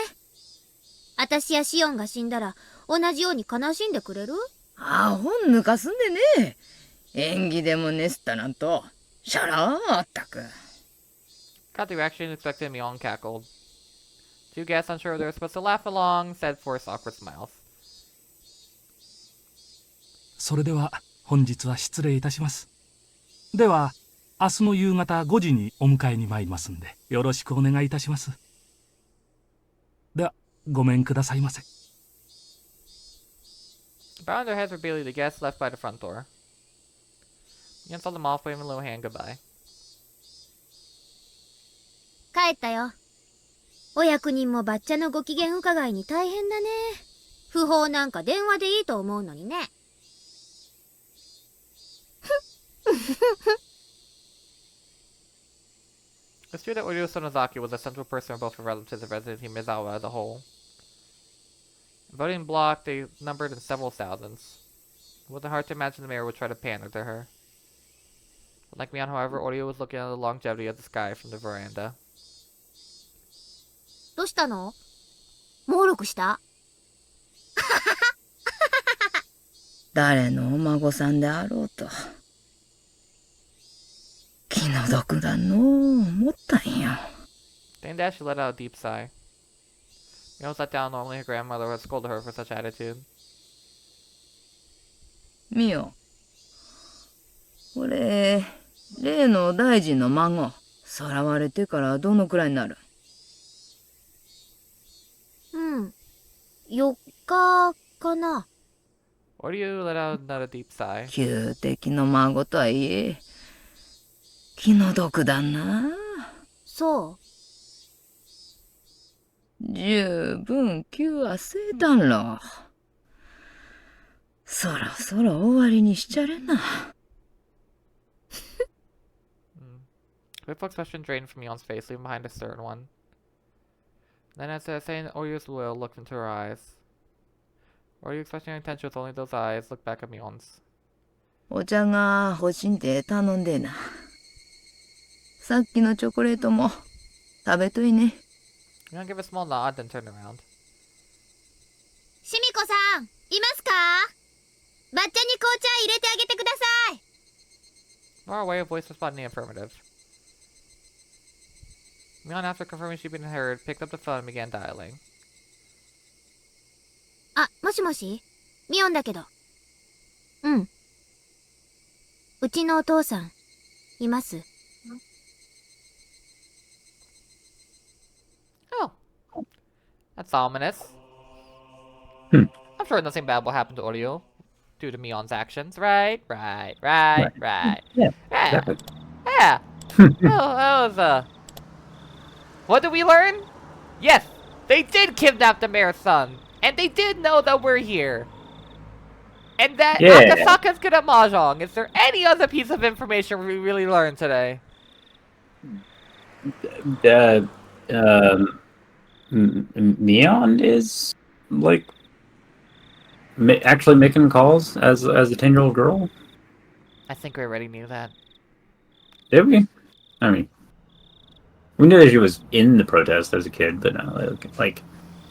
あたしやシオンが死んだら同じように悲しんでくれる？アホん抜かすんでね。演技でもねすったなんと、シャラーあったく。Got the reaction expected, and Myeon cackled. Two guests, unsure if they were supposed to laugh along, said forced awkward smiles. それでは本日は失礼いたします。では明日の夕方5時にお迎えに参りますんで、よろしくお願いいたします。ではごめんくださいませ。Bowing their heads for Bailey, the guests left by the front door. Myeon saw them off, waving a little hand goodbye. 帰ったよ。お役人もばっちゃのご機嫌伺いに大変だね。不法なんか電話でいいと思うのにね。It's true that Oreo Sonozaki was a central person of both her relatives and resident Hinamizawa as a whole. Voting block, they numbered in several thousands. It wasn't hard to imagine the mayor would try to pander to her. Like Myeon, however, Oreo was looking at the longevity of the sky from the veranda. どうしたの？猛録した？誰のお孫さんであろうと。気の毒だのう思ったんよ。Dame Dash let out a deep sigh. Myeon sat down. Normally her grandmother would scold her for such attitude. ミオ。俺、例の大臣の孫、さらわれてからどのくらいになる？4日かな。Or do you let out another deep sigh? 旧敵の孫とはいえ、気の毒だな。そう。十分気はせいたんろ。そろそろ終わりにしちゃれな。Quick expression drained from Mion's face, leaving behind a stern one. Then, as saying Oryu's will, looked into her eyes. Oryu, expressing intention with only those eyes, looked back at Mion's. お茶が欲しんで頼んでな。さっきのチョコレートも食べといね。Mion gave a small nod, then turned around. シミコさん、いますか？抹茶に紅茶入れてあげてください。Far away, a voice responded in the affirmative. Mion, after confirming she'd been heard, picked up the phone and began dialing. あ、もしもし？ミオンだけど。うん。うちのお父さん、います？ Oh. That's ominous. I'm sure nothing bad will happen to Oryu due to Mion's actions, right? Right. Yeah, exactly. Yeah. Oh, that was, What did we learn? Yes, they did kidnap the mayor's son. And they did know that we're here. And that Akasaka's good at Mahjong. Is there any other piece of information we really learned today? Mion is, like, actually making calls as a 10-year-old girl? I think we already knew that. Did we? I mean, we knew that she was in the protest as a kid, but like,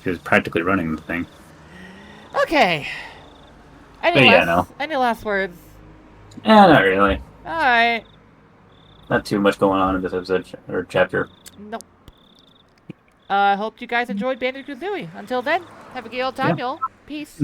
she was practically running the thing. Okay. Any last words? Yeah, not really. Alright. Not too much going on in this episode or chapter. Nope. I hope you guys enjoyed Banjo Kazooie. Until then, have a good old time, y'all. Peace.